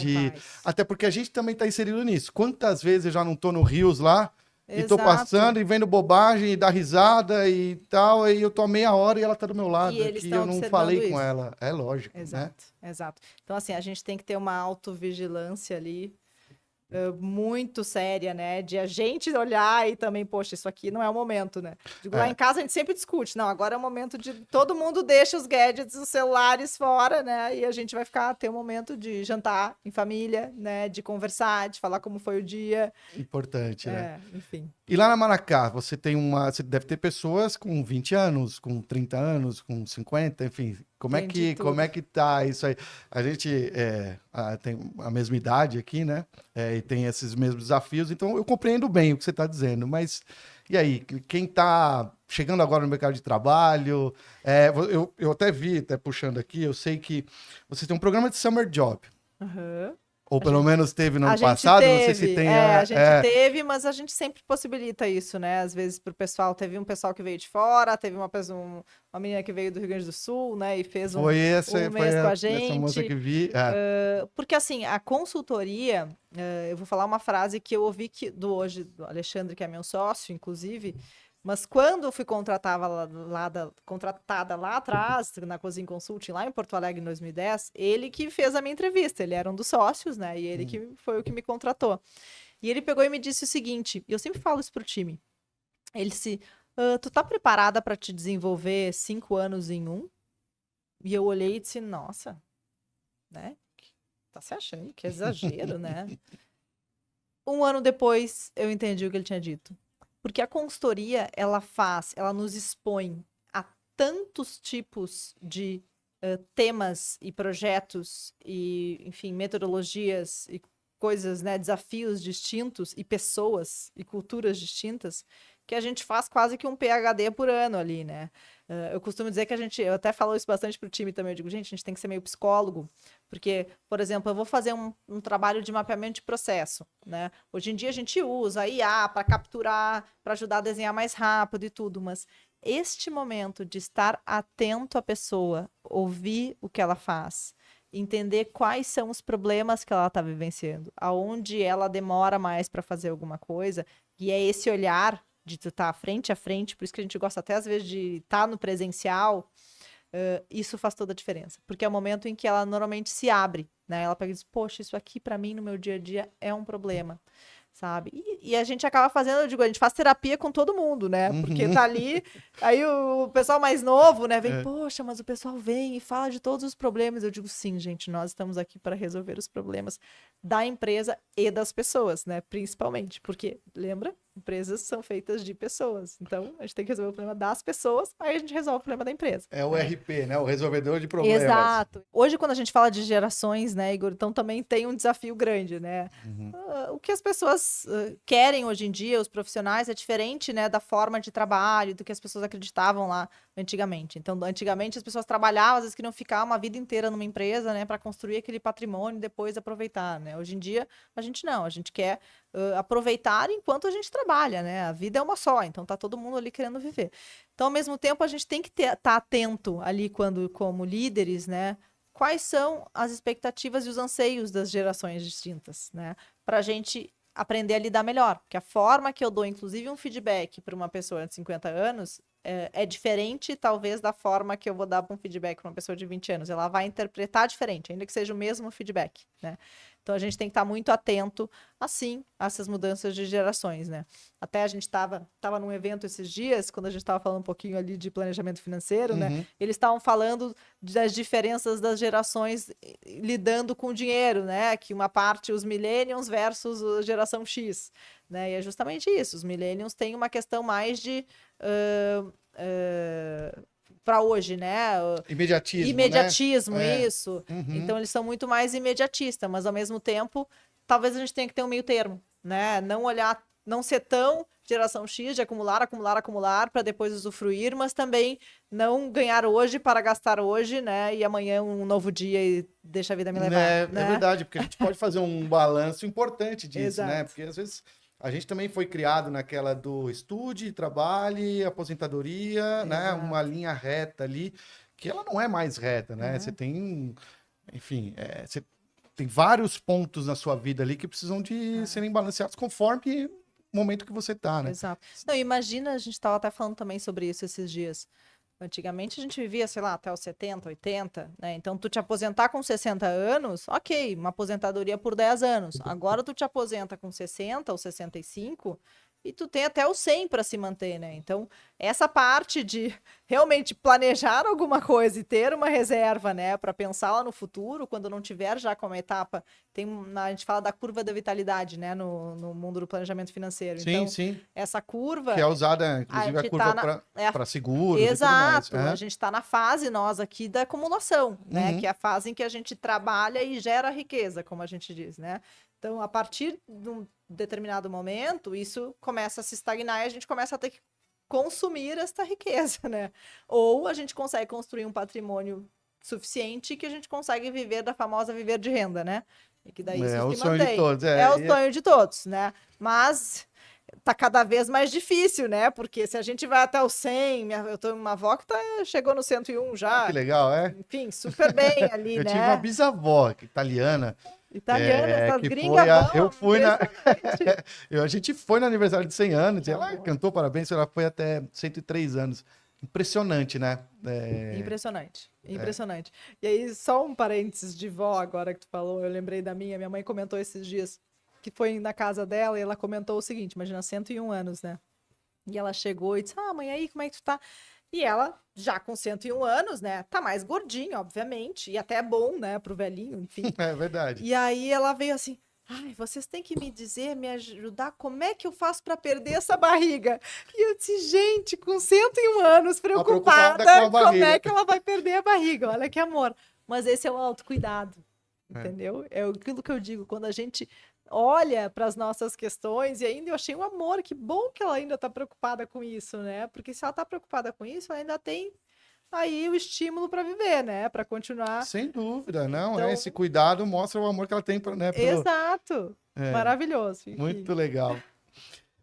até porque a gente também tá inserido nisso. Quantas vezes eu já não tô no Rios lá, e tô passando e vendo bobagem e dá risada e tal, e eu tô há meia hora e ela tá do meu lado, que eu não falei com ela. É lógico, né? Exato. Então, assim, a gente tem que ter uma autovigilância ali, muito séria, né? De a gente olhar e também, poxa, isso aqui não é o momento, né? Digo, lá em casa a gente sempre discute. Não, agora é o momento de todo mundo deixa os gadgets, os celulares fora, né? E a gente vai ter um momento de jantar em família, né? De conversar, de falar como foi o dia. Importante, né? Enfim. E lá na Maracá, você deve ter pessoas com 20 anos, com 30 anos, com 50, enfim. Como é que tá isso aí? A gente tem a mesma idade aqui, né? E tem esses mesmos desafios, então eu compreendo bem o que você está dizendo, mas e aí? Quem está chegando agora no mercado de trabalho? Eu até vi, até puxando aqui, eu sei que você tem um programa de Summer Job. Uhum. Ou pelo menos teve no ano passado, não sei se tem... a gente teve, mas a gente sempre possibilita isso, né? Às vezes pro pessoal, teve um pessoal que veio de fora, teve uma menina que veio do Rio Grande do Sul, né? E fez um mês com a gente. Essa moça que vi. Porque assim, a consultoria, eu vou falar uma frase que eu ouvi do Alexandre, que é meu sócio, inclusive, mas quando eu fui contratada lá atrás, na Cozinha Consulting, lá em Porto Alegre, em 2010, ele que fez a minha entrevista. Ele era um dos sócios, né? E ele que foi o que me contratou. E ele pegou e me disse o seguinte, e eu sempre falo isso pro time. Ele disse, tu tá preparada para te desenvolver 5 anos em um? E eu olhei e disse, nossa, né? Tá se achando, que exagero, né? 1 ano depois, eu entendi o que ele tinha dito. Porque a consultoria, ela nos expõe a tantos tipos de temas e projetos e, enfim, metodologias e coisas, né, desafios distintos e pessoas e culturas distintas, que a gente faz quase que um PhD por ano ali, né? Eu costumo dizer que eu até falo isso bastante pro time também, eu digo, gente, a gente tem que ser meio psicólogo, porque, por exemplo, eu vou fazer um trabalho de mapeamento de processo, né? Hoje em dia a gente usa a IA para capturar, para ajudar a desenhar mais rápido e tudo, mas este momento de estar atento à pessoa, ouvir o que ela faz, entender quais são os problemas que ela está vivenciando, aonde ela demora mais para fazer alguma coisa, e é esse olhar de tu estar frente a frente, por isso que a gente gosta até às vezes de estar no presencial, isso faz toda a diferença, porque é o momento em que ela normalmente se abre, né? Ela pega e diz, poxa, isso aqui para mim no meu dia a dia é um problema, sabe? E a gente acaba fazendo, eu digo, a gente faz terapia com todo mundo, né? Porque tá ali, aí o pessoal mais novo, né, vem, poxa, mas o pessoal vem e fala de todos os problemas. Eu digo, sim, gente, nós estamos aqui para resolver os problemas da empresa e das pessoas, né? Principalmente, porque, lembra? Empresas são feitas de pessoas. Então, a gente tem que resolver o problema das pessoas, aí a gente resolve o problema da empresa. É o RP, né? O resolvedor de problemas. Exato. Hoje, quando a gente fala de gerações, né, Igor, então também tem um desafio grande, né? O que as pessoas querem hoje em dia, os profissionais, é diferente, né, da forma de trabalho, do que as pessoas acreditavam lá antigamente. Então, antigamente as pessoas trabalhavam, às vezes queriam ficar uma vida inteira numa empresa, né, para construir aquele patrimônio e depois aproveitar, né? Hoje em dia, a gente não, a gente quer aproveitar enquanto a gente trabalha, né? A vida é uma só, então tá todo mundo ali querendo viver. Então, ao mesmo tempo, a gente tem que estar atento ali quando, como líderes, né? Quais são as expectativas e os anseios das gerações distintas, né? Para a gente aprender a lidar melhor. Porque a forma que eu dou, inclusive, um feedback para uma pessoa de 50 anos é diferente, talvez, da forma que eu vou dar um feedback para uma pessoa de 20 anos. Ela vai interpretar diferente, ainda que seja o mesmo feedback, né? Então, a gente tem que estar muito atento, assim, a essas mudanças de gerações, né? Até a gente estava num evento esses dias, quando a gente estava falando um pouquinho ali de planejamento financeiro, né? Eles estavam falando das diferenças das gerações lidando com o dinheiro, né? Que uma parte, os millennials versus a geração X, né? E é justamente isso. Os millennials têm uma questão mais de... para hoje, né? Imediatismo, né? Isso. Então, eles são muito mais imediatistas, mas ao mesmo tempo, talvez a gente tenha que ter um meio termo, né? Não olhar, não ser tão geração X de acumular, para depois usufruir, mas também não ganhar hoje para gastar hoje, né? E amanhã um novo dia e deixa a vida me levar. É né? verdade, porque a gente pode fazer um balanço importante disso, Exato. né? Porque às vezes a gente também foi criado naquela do estude, trabalhe, aposentadoria, né? Exato. Uma linha reta ali, que ela não é mais reta, né? Você tem, enfim, você tem vários pontos na sua vida ali que precisam de serem balanceados conforme o momento que você tá, né? Exato. Não, imagina, a gente estava até falando também sobre isso esses dias. Antigamente a gente vivia, sei lá, até os 70, 80, né? Então, tu te aposentar com 60 anos, ok, uma aposentadoria por 10 anos. Agora tu te aposenta com 60 ou 65 e tu tem até os 100 para se manter, né? Então, essa parte de realmente planejar alguma coisa e ter uma reserva, né, para pensar lá no futuro, quando não tiver já como etapa, a gente fala da curva da vitalidade, né, no mundo do planejamento financeiro. Sim, então, sim. essa curva... Que é usada, inclusive, a curva para seguros Exato. e tudo mais. A gente está na fase, nós aqui, da acumulação, né? Que é a fase em que a gente trabalha e gera riqueza, como a gente diz, né? Então, a partir de um determinado momento, isso começa a se estagnar e a gente começa a ter que consumir esta riqueza, né? Ou a gente consegue construir um patrimônio suficiente que a gente consegue viver da famosa viver de renda, né? E que daí isso se o sonho mantém. de todos. É o sonho de todos, né? Mas tá cada vez mais difícil, né? Porque se a gente vai até o 100, eu tô uma avó que chegou no 101 já. Que legal, é? Enfim, super bem ali, eu né? tive uma bisavó italiana. Essas que gringas eu fui a gente foi no aniversário de 100 anos e ela cantou parabéns, ela foi até 103 anos. Impressionante, né? Impressionante. E aí, só um parênteses de vó agora que tu falou, eu lembrei da minha mãe comentou esses dias que foi na casa dela e ela comentou o seguinte, imagina, 101 anos, né? E ela chegou e disse, mãe, aí, como é que tu tá? E ela, já com 101 anos, né, tá mais gordinha, obviamente, e até é bom, né, pro velhinho, enfim. É verdade. E aí ela veio assim, vocês têm que me dizer, me ajudar, como é que eu faço para perder essa barriga? E eu disse, gente, com 101 anos, preocupada como é que ela vai perder a barriga? Olha que amor. Mas esse é o autocuidado, entendeu? É aquilo que eu digo, quando a gente olha para as nossas questões, e ainda eu achei um amor, que bom que ela ainda está preocupada com isso, né? Porque se ela está preocupada com isso, ela ainda tem aí o estímulo para viver, né? Para continuar. Sem dúvida, não, então... Esse cuidado mostra o amor que ela tem, né? Exato, maravilhoso. Enfim. Muito legal.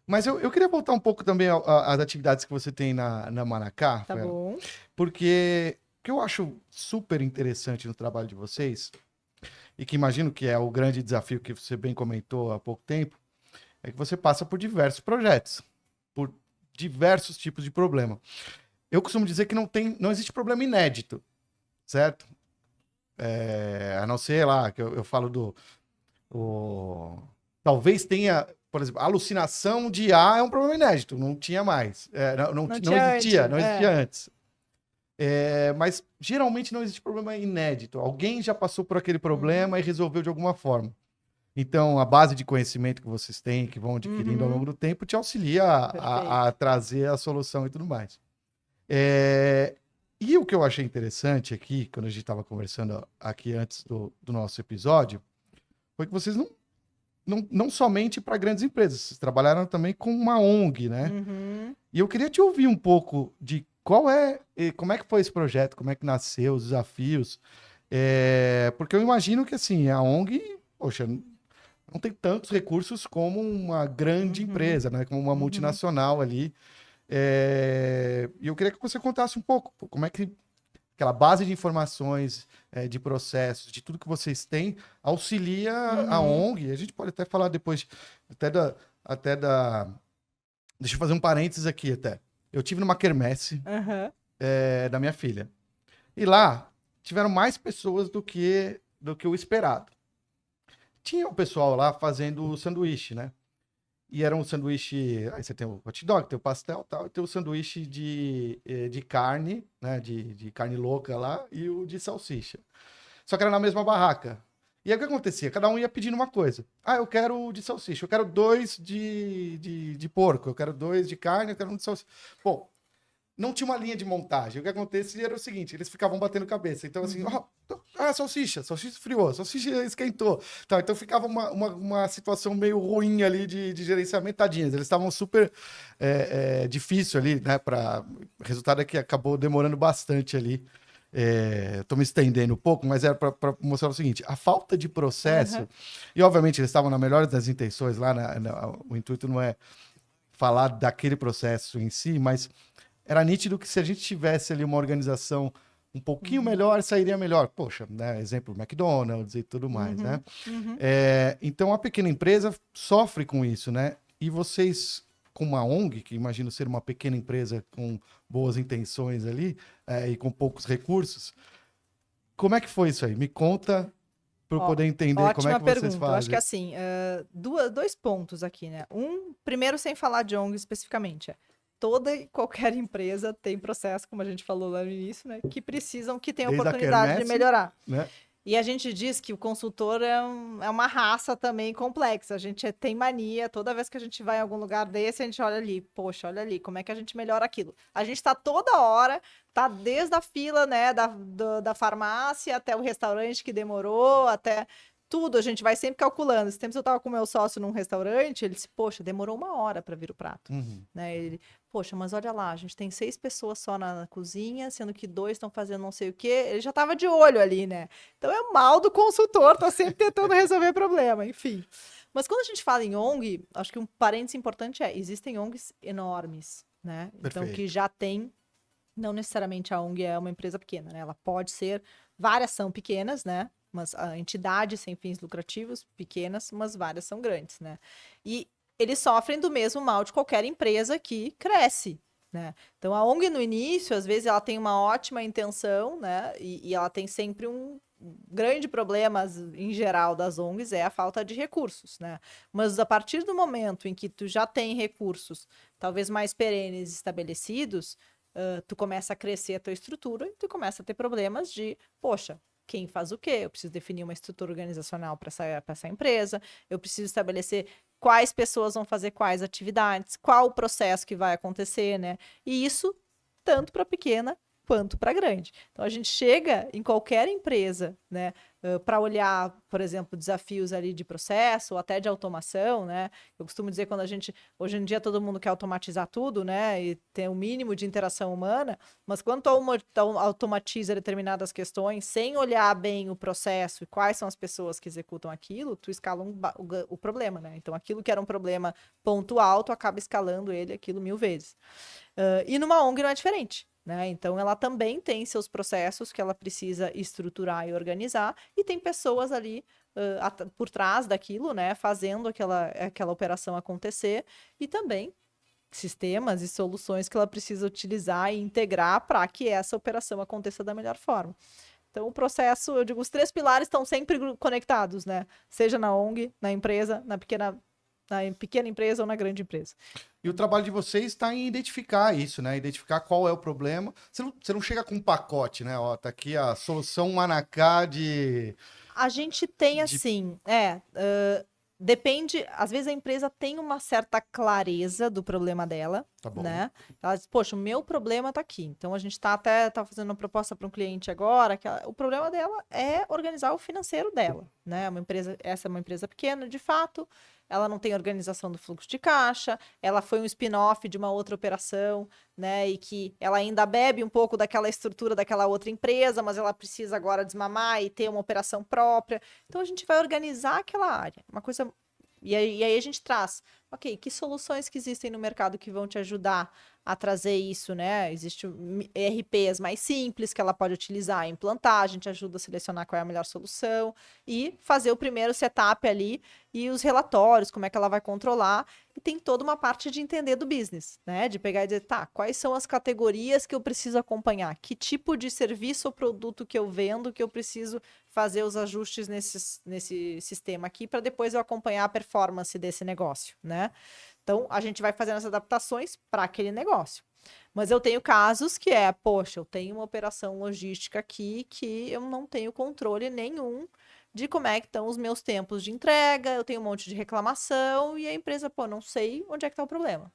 Mas eu queria voltar um pouco também às atividades que você tem na Manacá. Tá bom. Porque o que eu acho super interessante no trabalho de vocês, e que imagino que é o grande desafio que você bem comentou há pouco tempo, é que você passa por diversos projetos, por diversos tipos de problema. Eu costumo dizer que não existe problema inédito, certo? A não ser lá, que eu falo talvez tenha, por exemplo, alucinação de A é um problema inédito, não tinha mais. Não existia antes. Mas geralmente não existe problema inédito. Alguém já passou por aquele problema e resolveu de alguma forma. Então, a base de conhecimento que vocês têm, que vão adquirindo ao longo do tempo, te auxilia a trazer a solução e tudo mais. E o que eu achei interessante aqui, quando a gente estava conversando aqui antes do nosso episódio, foi que vocês não somente para grandes empresas, vocês trabalharam também com uma ONG, né? Uhum. E eu queria te ouvir um pouco de como é que foi esse projeto, como é que nasceu, os desafios. Porque eu imagino que assim, a ONG, poxa, não tem tantos recursos como uma grande empresa, né? Como uma multinacional ali. E eu queria que você contasse um pouco como é que aquela base de informações, de processos, de tudo que vocês têm, auxilia a ONG. A gente pode até falar depois, até da... Deixa eu fazer um parênteses aqui até. Eu tive numa quermesse da minha filha. E lá tiveram mais pessoas do que o esperado. Tinha o pessoal lá fazendo sanduíche, né? E era um sanduíche. Aí você tem o hot dog, tem o pastel e tal, e tem o sanduíche de carne, né? De carne louca lá, e o de salsicha. Só que era na mesma barraca. E aí o que acontecia? Cada um ia pedindo uma coisa. Ah, eu quero de salsicha, eu quero 2 de porco, eu quero 2 de carne, eu quero um de salsicha. Bom, não tinha uma linha de montagem. O que acontecia era o seguinte, eles ficavam batendo cabeça. Então, assim, salsicha esfriou, salsicha esquentou. Tá, então ficava uma situação meio ruim ali de gerenciamento, tadinhas. Eles estavam super difícil ali, né? O resultado é que acabou demorando bastante ali. Tô me estendendo um pouco, mas era para mostrar o seguinte: a falta de processo, e obviamente eles estavam na melhor das intenções lá, o intuito não é falar daquele processo em si, mas era nítido que se a gente tivesse ali uma organização um pouquinho melhor, sairia melhor. Poxa, né? Exemplo, McDonald's e tudo mais, né? Então, a pequena empresa sofre com isso, né? E vocês, com uma ONG, que imagino ser uma pequena empresa com boas intenções ali, e com poucos recursos, como é que foi isso aí? Me conta para eu poder entender como é que vocês pergunta. Eu acho que fazem. assim, dois pontos aqui, né? Primeiro, sem falar de ONG especificamente, toda e qualquer empresa tem processo, como a gente falou lá no início, né? Que tem Desde a oportunidade de quermesse, melhorar. né? E a gente diz que o consultor é uma raça também complexa. A gente tem mania, toda vez que a gente vai em algum lugar desse, a gente olha ali, poxa, olha ali, como é que a gente melhora aquilo? A gente tá toda hora, tá desde a fila, né, da farmácia até o restaurante que demorou, até tudo, a gente vai sempre calculando. Esse tempo eu tava com meu sócio num restaurante, ele disse, poxa, demorou 1 hora para vir o prato. Né? Ele, poxa, mas olha lá, a gente tem 6 pessoas só na cozinha, sendo que 2 estão fazendo não sei o quê. Ele já tava de olho ali, né? Então é o mal do consultor, tá sempre tentando resolver problema, enfim. Mas quando a gente fala em ONG, acho que um parênteses importante existem ONGs enormes, né? Então Perfeito. que já tem, não necessariamente a ONG é uma empresa pequena, né? Ela pode ser, várias são pequenas, né? Mas entidades sem fins lucrativos, pequenas, mas várias são grandes, né? E eles sofrem do mesmo mal de qualquer empresa que cresce, né? Então, a ONG, no início, às vezes, ela tem uma ótima intenção, né? E ela tem sempre um grande problema, em geral, das ONGs, é a falta de recursos, né? Mas a partir do momento em que tu já tem recursos, talvez mais perenes estabelecidos, tu começa a crescer a tua estrutura e tu começa a ter problemas de, poxa, quem faz o quê? Eu preciso definir uma estrutura organizacional para essa empresa, eu preciso estabelecer quais pessoas vão fazer quais atividades, qual o processo que vai acontecer, né? E isso tanto para pequena quanto para grande. Então a gente chega em qualquer empresa, né, para olhar, por exemplo, desafios ali de processo ou até de automação, né? Eu costumo dizer quando hoje em dia todo mundo quer automatizar tudo, né, e ter um mínimo de interação humana, mas quando tu automatiza determinadas questões sem olhar bem o processo e quais são as pessoas que executam aquilo, tu escala o problema, né? Então aquilo que era um problema pontual, tu acaba escalando aquilo 1000 vezes. E numa ONG não é diferente. Né? Então, ela também tem seus processos que ela precisa estruturar e organizar, e tem pessoas ali por trás daquilo, né? Fazendo aquela operação acontecer, e também sistemas e soluções que ela precisa utilizar e integrar para que essa operação aconteça da melhor forma. Então, o processo, eu digo, os 3 pilares estão sempre conectados, né? Seja na ONG, na empresa, na pequena na pequena empresa ou na grande empresa. E o trabalho de vocês está em identificar isso, né? Identificar qual é o problema. Você não chega com um pacote, né? Ó, tá aqui a solução Manacá de... A gente tem De- assim, depende, às vezes a empresa tem uma certa clareza do problema dela, Tá bom. né? Ela diz, poxa, o meu problema tá aqui. Então a gente tá fazendo uma proposta para um cliente agora, o problema dela é organizar o financeiro dela, né? Essa é uma empresa pequena, de fato, ela não tem organização do fluxo de caixa, ela foi um spin-off de uma outra operação, né? E que ela ainda bebe um pouco daquela estrutura daquela outra empresa, mas ela precisa agora desmamar e ter uma operação própria. Então a gente vai organizar aquela área. Uma coisa. E aí a gente traz, ok, que soluções que existem no mercado que vão te ajudar a trazer isso, né? Existem ERPs mais simples que ela pode utilizar, implantar, a gente ajuda a selecionar qual é a melhor solução e fazer o primeiro setup ali e os relatórios, como é que ela vai controlar. E tem toda uma parte de entender do business, né? De pegar e dizer, tá, quais são as categorias que eu preciso acompanhar? Que tipo de serviço ou produto que eu vendo que eu preciso fazer os ajustes nesse sistema aqui para depois eu acompanhar a performance desse negócio, né? Então, a gente vai fazendo as adaptações para aquele negócio. Mas eu tenho casos que poxa, eu tenho uma operação logística aqui que eu não tenho controle nenhum de como é que estão os meus tempos de entrega, eu tenho um monte de reclamação e a empresa, pô, não sei onde é que está o problema.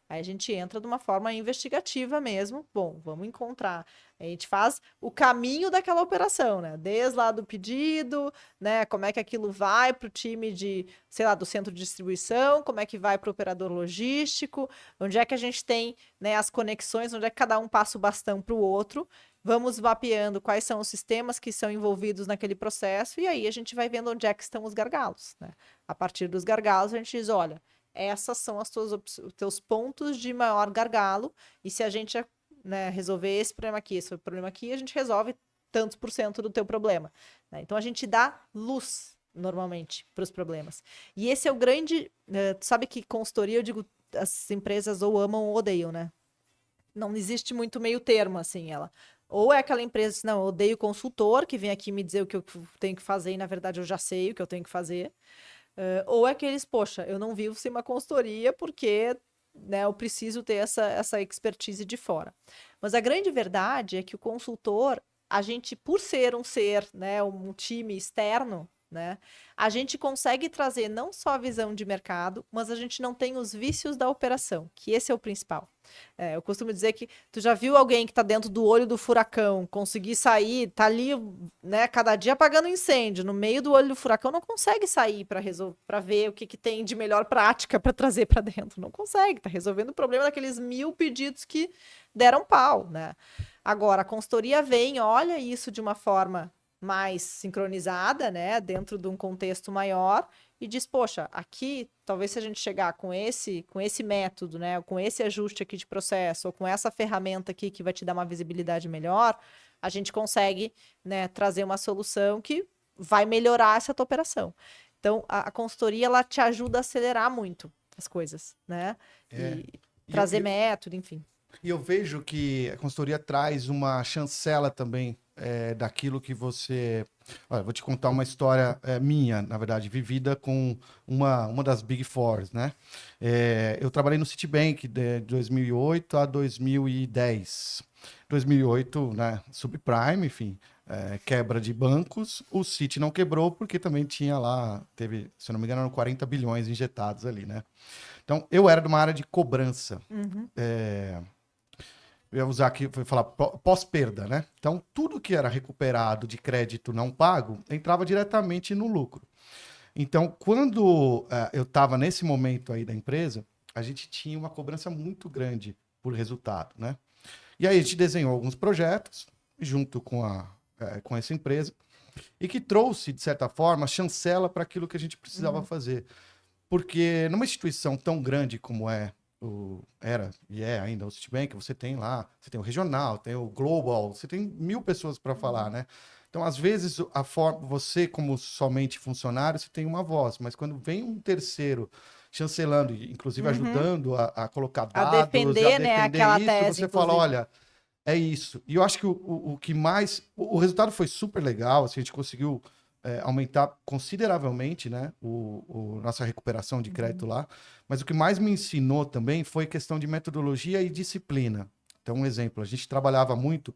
Aí a gente entra de uma forma investigativa mesmo. Bom, vamos encontrar. A gente faz o caminho daquela operação, né? Desde lá do pedido, né? Como é que aquilo vai para o time de, sei lá, do centro de distribuição, como é que vai para o operador logístico, onde é que a gente tem, né, as conexões, onde é que cada um passa o bastão para o outro. Vamos mapeando quais são os sistemas que são envolvidos naquele processo e aí a gente vai vendo onde é que estão os gargalos, né? A partir dos gargalos a gente diz, olha, essas são os teus pontos de maior gargalo, e se a gente, né, resolver esse problema aqui, a gente resolve tantos por cento do teu problema, né? Então a gente dá luz, normalmente, para os problemas. E esse é o grande, tu sabe que consultoria, eu digo, as empresas ou amam ou odeiam, né? Não existe muito meio termo, assim, ou é aquela empresa, não, eu odeio o consultor, que vem aqui me dizer o que eu tenho que fazer, e na verdade eu já sei o que eu tenho que fazer. Ou é aqueles, poxa, eu não vivo sem uma consultoria porque, né, eu preciso ter essa expertise de fora. Mas a grande verdade é que o consultor, a gente, por ser um ser, né, um time externo, né, a gente consegue trazer não só a visão de mercado, mas a gente não tem os vícios da operação, que esse é o principal. Eu costumo dizer que tu já viu alguém que tá dentro do olho do furacão, conseguir sair, tá ali, né, cada dia apagando incêndio, no meio do olho do furacão, não consegue sair para ver o que tem de melhor prática para trazer para dentro. Não consegue, tá resolvendo o problema daqueles 1000 pedidos que deram pau, né? Agora, a consultoria vem, olha isso de uma forma mais sincronizada, né, dentro de um contexto maior e diz, poxa, aqui, talvez se a gente chegar com esse método, né, com esse ajuste aqui de processo, ou com essa ferramenta aqui que vai te dar uma visibilidade melhor, a gente consegue, né, trazer uma solução que vai melhorar essa tua operação. Então, a consultoria, ela te ajuda a acelerar muito as coisas, né, e trazer método, enfim. E eu vejo que a consultoria traz uma chancela também daquilo que você... Olha, vou te contar uma história minha, na verdade, vivida com uma das Big Fours, né? Eu trabalhei no Citibank de 2008 a 2010. 2008, né, subprime, enfim, quebra de bancos. O Citi não quebrou porque também tinha lá, teve, se eu não me engano, 40 bilhões injetados ali, né? Então, eu era de uma área de cobrança. Uhum. Eu ia usar aqui, vou falar pós-perda, né? Então, tudo que era recuperado de crédito não pago entrava diretamente no lucro. Então, quando eu estava nesse momento aí da empresa, a gente tinha uma cobrança muito grande por resultado, né? E aí a gente desenhou alguns projetos junto com essa empresa e que trouxe, de certa forma, chancela para aquilo que a gente precisava fazer. Porque numa instituição tão grande como era e é ainda o Citibank, você tem lá, você tem o regional, tem o global, você tem 1000 pessoas para falar, né? Então, às vezes, você como somente funcionário, você tem uma voz, mas quando vem um terceiro chancelando, inclusive ajudando a colocar dados, a defender, né, aquela isso, tese, você fala, olha, é isso. E eu acho que o que mais... O resultado foi super legal, assim, a gente conseguiu aumentar consideravelmente, né, nossa recuperação de crédito lá. Mas o que mais me ensinou também foi questão de metodologia e disciplina. Então, um exemplo, a gente trabalhava muito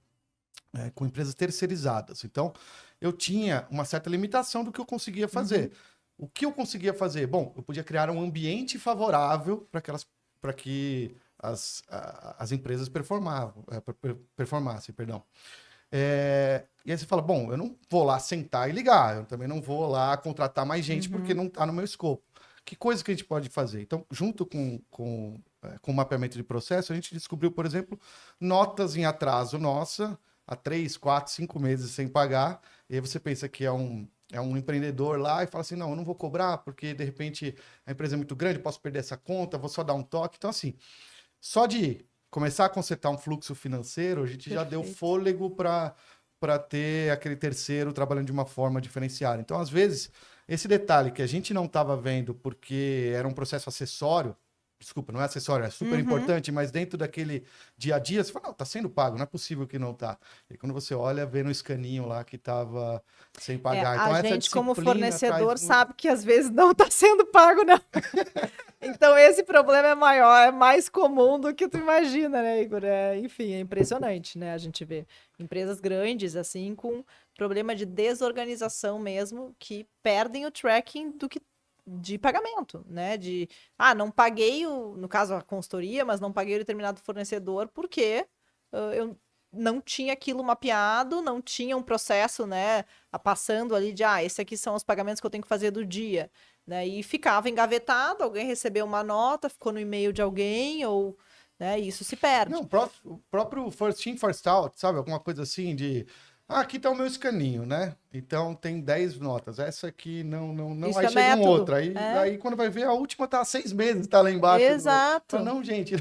com empresas terceirizadas. Então, eu tinha uma certa limitação do que eu conseguia fazer. O que eu conseguia fazer? Bom, eu podia criar um ambiente favorável para que as empresas performassem, perdão. E aí você fala, bom, eu não vou lá sentar e ligar, eu também não vou lá contratar mais gente porque não está no meu escopo. Que coisa que a gente pode fazer? Então, junto com o mapeamento de processo, a gente descobriu, por exemplo, notas em atraso nossa, há 3, 4, 5 meses sem pagar, e aí você pensa que é um empreendedor lá e fala assim, não, eu não vou cobrar porque, de repente, a empresa é muito grande, posso perder essa conta, vou só dar um toque. Então, assim, só de começar a consertar um fluxo financeiro, a gente já deu fôlego para ter aquele terceiro trabalhando de uma forma diferenciada. Então, às vezes, esse detalhe que a gente não estava vendo porque era um processo acessório, desculpa, não é acessório, é super importante, mas dentro daquele dia a dia, você fala, não, tá sendo pago, não é possível que não tá. E quando você olha, vê no escaninho lá que tava sem pagar. Então, a essa gente, como disciplina fornecedor, sabe que às vezes não está sendo pago, não. Então, esse problema é maior, é mais comum do que tu imagina, né, Igor? Enfim, é impressionante, né? A gente vê empresas grandes, assim, com problema de desorganização mesmo, que perdem o tracking de pagamento, né? Não paguei, no caso, a consultoria, mas não paguei o determinado fornecedor porque eu não tinha aquilo mapeado, não tinha um processo, né, passando ali de, esses aqui são os pagamentos que eu tenho que fazer do dia, né, e ficava engavetado, alguém recebeu uma nota, ficou no e-mail de alguém, ou, né, isso se perde. Não, o próprio first in, first out, sabe? Alguma coisa assim de, aqui tá o meu escaninho, né? Então tem 10 notas, essa aqui não, Isso aí é chega método. outra, aí quando vai ver, a última tá há 6 meses, tá lá embaixo. Exato. Não, gente,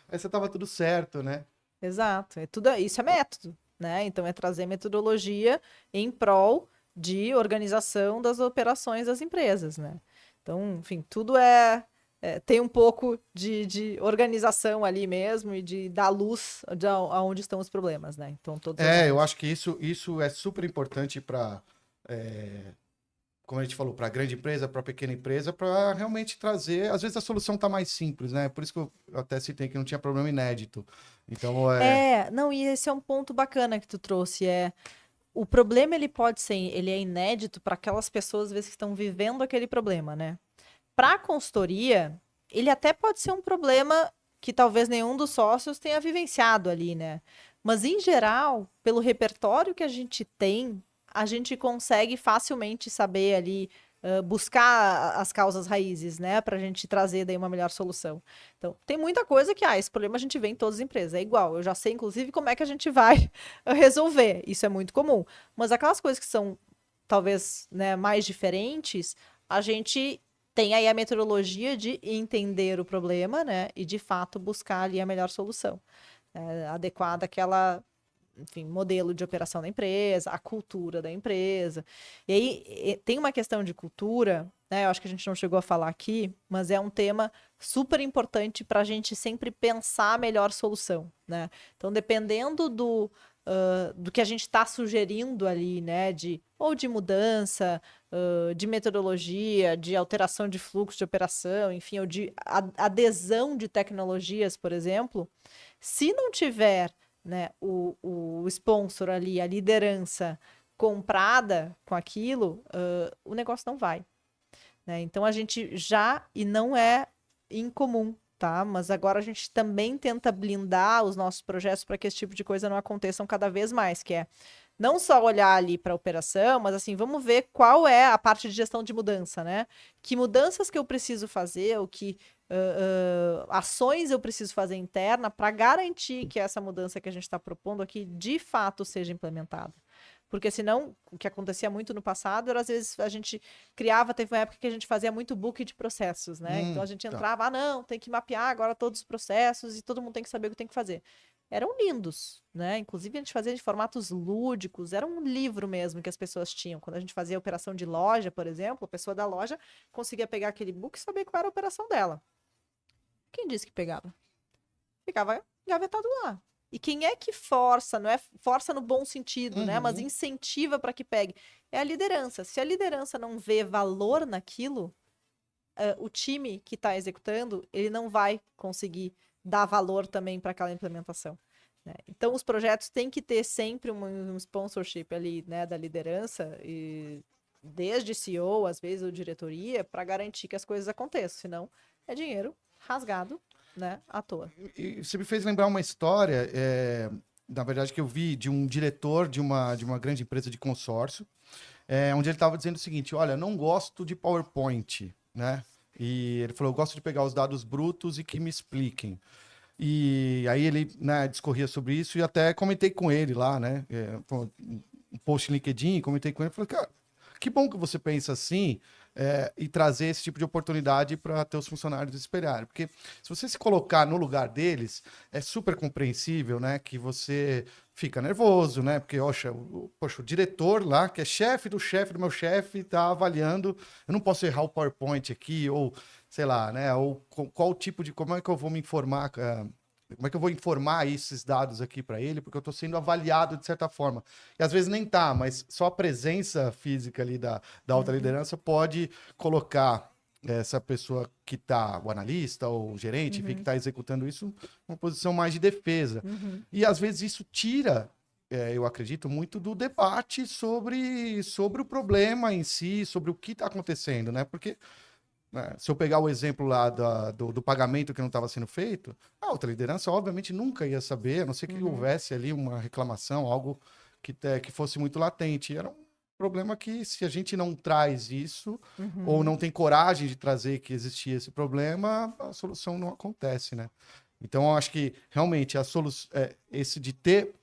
essa tava tudo certo, né? Exato, isso é método, né? Então é trazer metodologia em prol de organização das operações das empresas, né? Então, enfim, tudo tem um pouco de organização ali mesmo e de dar luz aonde estão os problemas, né? Então, eu acho que isso é super importante para, como a gente falou, para grande empresa, para pequena empresa, para realmente trazer. Às vezes a solução está mais simples, né? Por isso que eu até citei que não tinha problema inédito. Então, não, e esse é um ponto bacana que tu trouxe, o problema ele é inédito para aquelas pessoas às vezes que estão vivendo aquele problema, né? Para a consultoria, ele até pode ser um problema que talvez nenhum dos sócios tenha vivenciado ali, né? Mas, em geral, pelo repertório que a gente tem, a gente consegue facilmente saber ali, buscar as causas raízes, né? Para a gente trazer daí uma melhor solução. Então, tem muita coisa que, esse problema a gente vê em todas as empresas. É igual, eu já sei, inclusive, como é que a gente vai resolver. Isso é muito comum. Mas aquelas coisas que são, talvez, né, mais diferentes, a gente tem aí a metodologia de entender o problema, né? E, de fato, buscar ali a melhor solução. Adequada àquela, enfim, modelo de operação da empresa, a cultura da empresa. E aí, tem uma questão de cultura, né? Eu acho que a gente não chegou a falar aqui, mas é um tema super importante para a gente sempre pensar a melhor solução, né? Então, dependendo do que a gente está sugerindo ali, né? Ou de mudança, de metodologia, de alteração de fluxo de operação, enfim, ou de adesão de tecnologias, por exemplo, se não tiver, né, o sponsor ali, a liderança comprada com aquilo, o negócio não vai, né? Então a gente e não é incomum, tá? Mas agora a gente também tenta blindar os nossos projetos para que esse tipo de coisa não aconteçam cada vez mais, que é não só olhar ali para a operação, mas assim, vamos ver qual é a parte de gestão de mudança, né? Que mudanças que eu preciso fazer, ou que ações eu preciso fazer interna para garantir que essa mudança que a gente está propondo aqui de fato seja implementada. Porque senão, o que acontecia muito no passado era, às vezes, a gente teve uma época que a gente fazia muito book de processos, né? Então a gente entrava, não, tem que mapear agora todos os processos e todo mundo tem que saber o que tem que fazer. Eram lindos, né? Inclusive a gente fazia de formatos lúdicos, era um livro mesmo que as pessoas tinham. Quando a gente fazia a operação de loja, por exemplo, a pessoa da loja conseguia pegar aquele book e saber qual era a operação dela. Quem disse que pegava? Ficava engavetado lá. E quem é que força, não é força no bom sentido, né? Mas Uhum. incentiva para que pegue. É a liderança. Se a liderança não vê valor naquilo, o time que está executando, ele não vai conseguir dar valor também para aquela implementação, né? Então, os projetos têm que ter sempre um sponsorship ali, né, da liderança, e desde CEO, às vezes, ou diretoria, para garantir que as coisas aconteçam. Senão, é dinheiro rasgado, né, à toa. E você me fez lembrar uma história, na verdade, que eu vi de um diretor de uma grande empresa de consórcio, onde ele estava dizendo o seguinte: olha, não gosto de PowerPoint, né? E ele falou: eu gosto de pegar os dados brutos e que me expliquem. E aí ele, né, discorria sobre isso e até comentei com ele lá, né? Um post no LinkedIn, comentei com ele, falei: cara, que bom que você pensa assim, e trazer esse tipo de oportunidade para ter os funcionários espelharem. Porque se você se colocar no lugar deles, é super compreensível, né? Que você fica nervoso, né? Porque, poxa, o diretor lá, que é chefe do meu chefe, está avaliando. Eu não posso errar o PowerPoint aqui, ou sei lá, né? Ou qual tipo de. Como é que eu vou me informar? Como é que eu vou informar esses dados aqui para ele? Porque eu estou sendo avaliado de certa forma. E às vezes nem tá, mas só a presença física ali da alta liderança pode colocar essa pessoa que está, o analista ou o gerente, enfim, que está executando isso, uma posição mais de defesa. E às vezes isso tira, eu acredito, muito do debate sobre o problema em si, sobre o que está acontecendo, né? Porque se eu pegar o exemplo lá do pagamento que não estava sendo feito, a alta liderança, obviamente, nunca ia saber, a não ser que houvesse ali uma reclamação, algo que fosse muito latente. Era um problema que, se a gente não traz isso, ou não tem coragem de trazer que existia esse problema, a solução não acontece, né? Então, eu acho que, realmente, esse de ter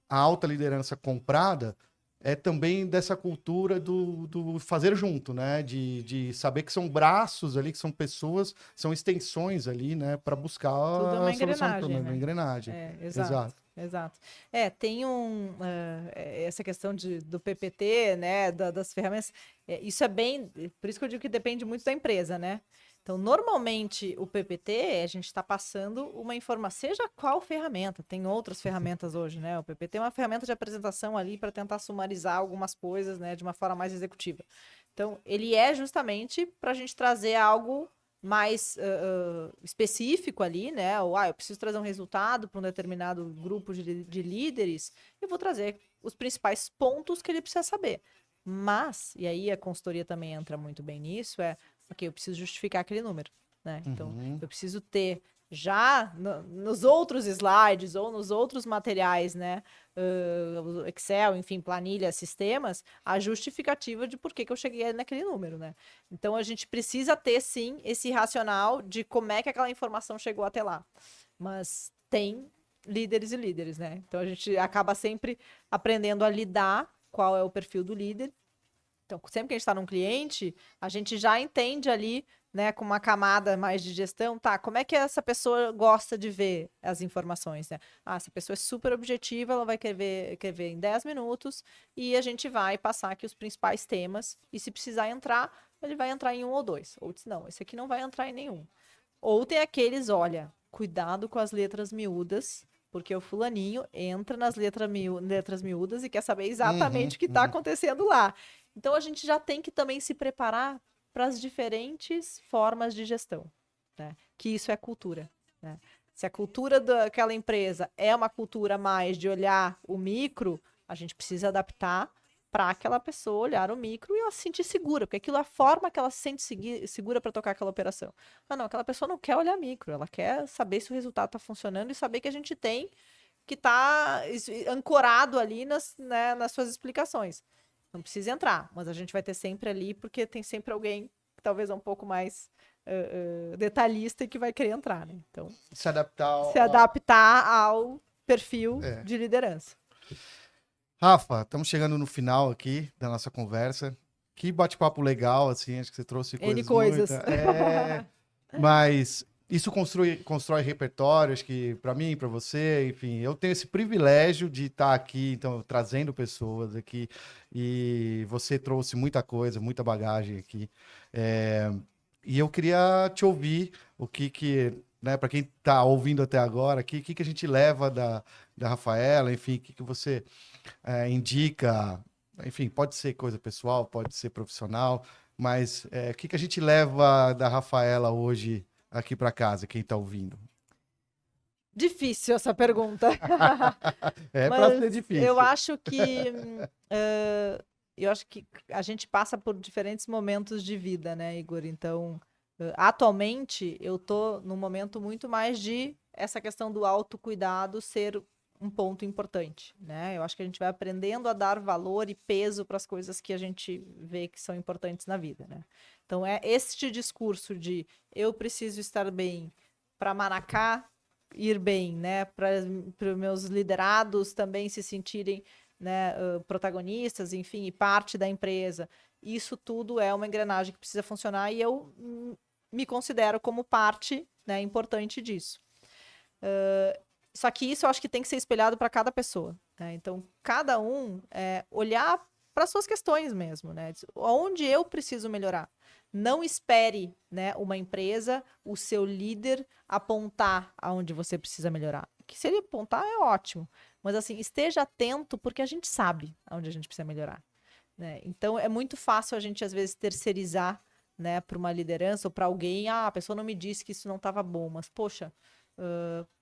a alta liderança comprada é também dessa cultura do fazer junto, né? De saber que são braços ali, que são pessoas, são extensões ali, né? Para buscar Tudo é uma a solução do engrenagem, problema, uma né? engrenagem. É, exato, Exato. exato. Tem essa questão do PPT, né, das ferramentas, isso é bem, por isso que eu digo que depende muito da empresa, né? Então, normalmente, o PPT, a gente está passando uma informação, seja qual ferramenta, tem outras ferramentas hoje, né? O PPT é uma ferramenta de apresentação ali para tentar sumarizar algumas coisas, né, de uma forma mais executiva. Então, ele é justamente para a gente trazer algo mais específico ali, né? Ou, eu preciso trazer um resultado para um determinado grupo de líderes, eu vou trazer os principais pontos que ele precisa saber. Mas, e aí a consultoria também entra muito bem nisso, ok, eu preciso justificar aquele número, né? Então, eu preciso ter já nos outros slides ou nos outros materiais, né? Excel, enfim, planilha, sistemas, a justificativa de por que eu cheguei naquele número, né? Então, a gente precisa ter, sim, esse racional de como é que aquela informação chegou até lá. Mas tem líderes e líderes, né? Então, a gente acaba sempre aprendendo a lidar qual é o perfil do líder. Então, sempre que a gente está num cliente, a gente já entende ali, né, com uma camada mais de gestão, tá, como é que essa pessoa gosta de ver as informações, né? Essa pessoa é super objetiva, ela vai querer ver em 10 minutos e a gente vai passar aqui os principais temas e se precisar entrar, ele vai entrar em um ou dois. Ou diz, não, esse aqui não vai entrar em nenhum. Ou tem aqueles, olha, cuidado com as letras miúdas, porque o fulaninho entra nas letras miúdas e quer saber exatamente o que está acontecendo lá. Então, a gente já tem que também se preparar para as diferentes formas de gestão, né? Que isso é cultura, né? Se a cultura daquela empresa é uma cultura mais de olhar o micro, a gente precisa adaptar para aquela pessoa olhar o micro e ela se sentir segura, porque aquilo é a forma que ela se sente segura para tocar aquela operação. Não, aquela pessoa não quer olhar micro, ela quer saber se o resultado está funcionando e saber que a gente tem que estar ancorado ali né, nas suas explicações. Não precisa entrar, mas a gente vai ter sempre ali, porque tem sempre alguém que talvez é um pouco mais detalhista e que vai querer entrar, né? Então, Se adaptar se adaptar ao perfil de liderança. Rafa, estamos chegando no final aqui da nossa conversa. Que bate-papo legal, assim, acho que você trouxe N coisas coisas. mas isso constrói repertório, acho que para mim, para você, enfim, eu tenho esse privilégio de estar aqui, então, trazendo pessoas aqui, e você trouxe muita coisa, muita bagagem aqui. E eu queria te ouvir o que né, para quem está ouvindo até agora, o que a gente leva da Rafaela, enfim, o que você indica, enfim, pode ser coisa pessoal, pode ser profissional, mas o que a gente leva da Rafaela hoje aqui para casa, quem está ouvindo? Difícil essa pergunta. É para Mas ser difícil. eu acho que a gente passa por diferentes momentos de vida, né, Igor? Então, atualmente, eu tô num momento muito mais de essa questão do autocuidado ser um ponto importante, né? Eu acho que a gente vai aprendendo a dar valor e peso para as coisas que a gente vê que são importantes na vida, né? Então, é este discurso de eu preciso estar bem para Manacá ir bem, né? Para os meus liderados também se sentirem, né, protagonistas, enfim, e parte da empresa. Isso tudo é uma engrenagem que precisa funcionar e eu me considero como parte, né, importante disso. Só que isso eu acho que tem que ser espelhado para cada pessoa, né? Então, cada um olhar para suas questões mesmo, né? Onde eu preciso melhorar. Não espere, né, uma empresa, o seu líder, apontar aonde você precisa melhorar. Que se ele apontar é ótimo, mas assim, esteja atento porque a gente sabe aonde a gente precisa melhorar, né? Então, é muito fácil a gente às vezes terceirizar, né, para uma liderança ou para alguém, a pessoa não me disse que isso não estava bom, mas poxa,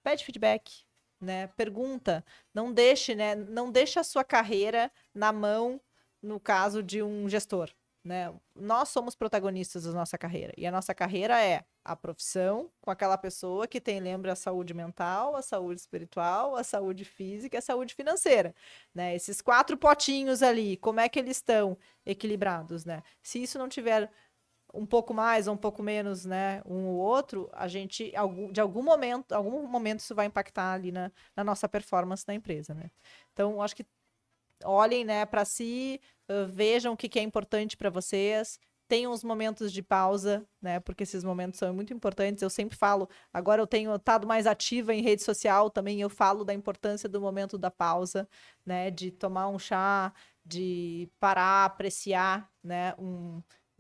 pede feedback, né? Pergunta, não deixe, né? Não deixe a sua carreira na mão, no caso de um gestor, né? Nós somos protagonistas da nossa carreira e a nossa carreira é a profissão com aquela pessoa que lembra a saúde mental, a saúde espiritual, a saúde física e a saúde financeira, né? Esses 4 potinhos ali, como é que eles estão equilibrados, né? Se isso não tiver um pouco mais ou um pouco menos, né, um ou outro, a gente, de algum momento isso vai impactar ali na nossa performance na empresa, né? Então, acho que olhem, né, para si, vejam o que é importante para vocês, tenham os momentos de pausa, né, porque esses momentos são muito importantes. Eu sempre falo, agora eu tenho estado mais ativa em rede social também, eu falo da importância do momento da pausa, né, de tomar um chá, de parar, apreciar, né,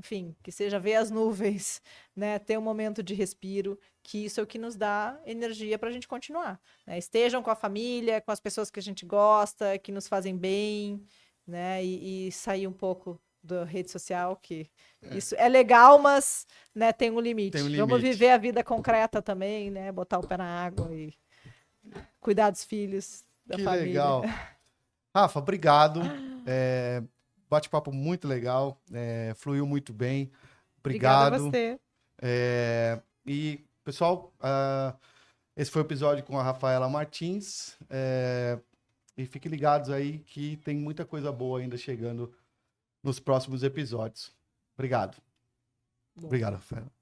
enfim, que seja ver as nuvens, né? Ter um momento de respiro, que isso é o que nos dá energia para a gente continuar, né? Estejam com a família, com as pessoas que a gente gosta, que nos fazem bem, né? E sair um pouco da rede social, que isso é legal, mas, né, tem um limite. Tem um Vamos limite. viver a vida concreta também, né? Botar o pé na água e cuidar dos filhos, da Que família. legal. Rafa, obrigado. Bate-papo muito legal, fluiu muito bem. Obrigada a Obrigado. você. E, pessoal, esse foi o episódio com a Rafaela Martins. E fiquem ligados aí que tem muita coisa boa ainda chegando nos próximos episódios. Obrigado. Bom. Obrigado, Rafaela.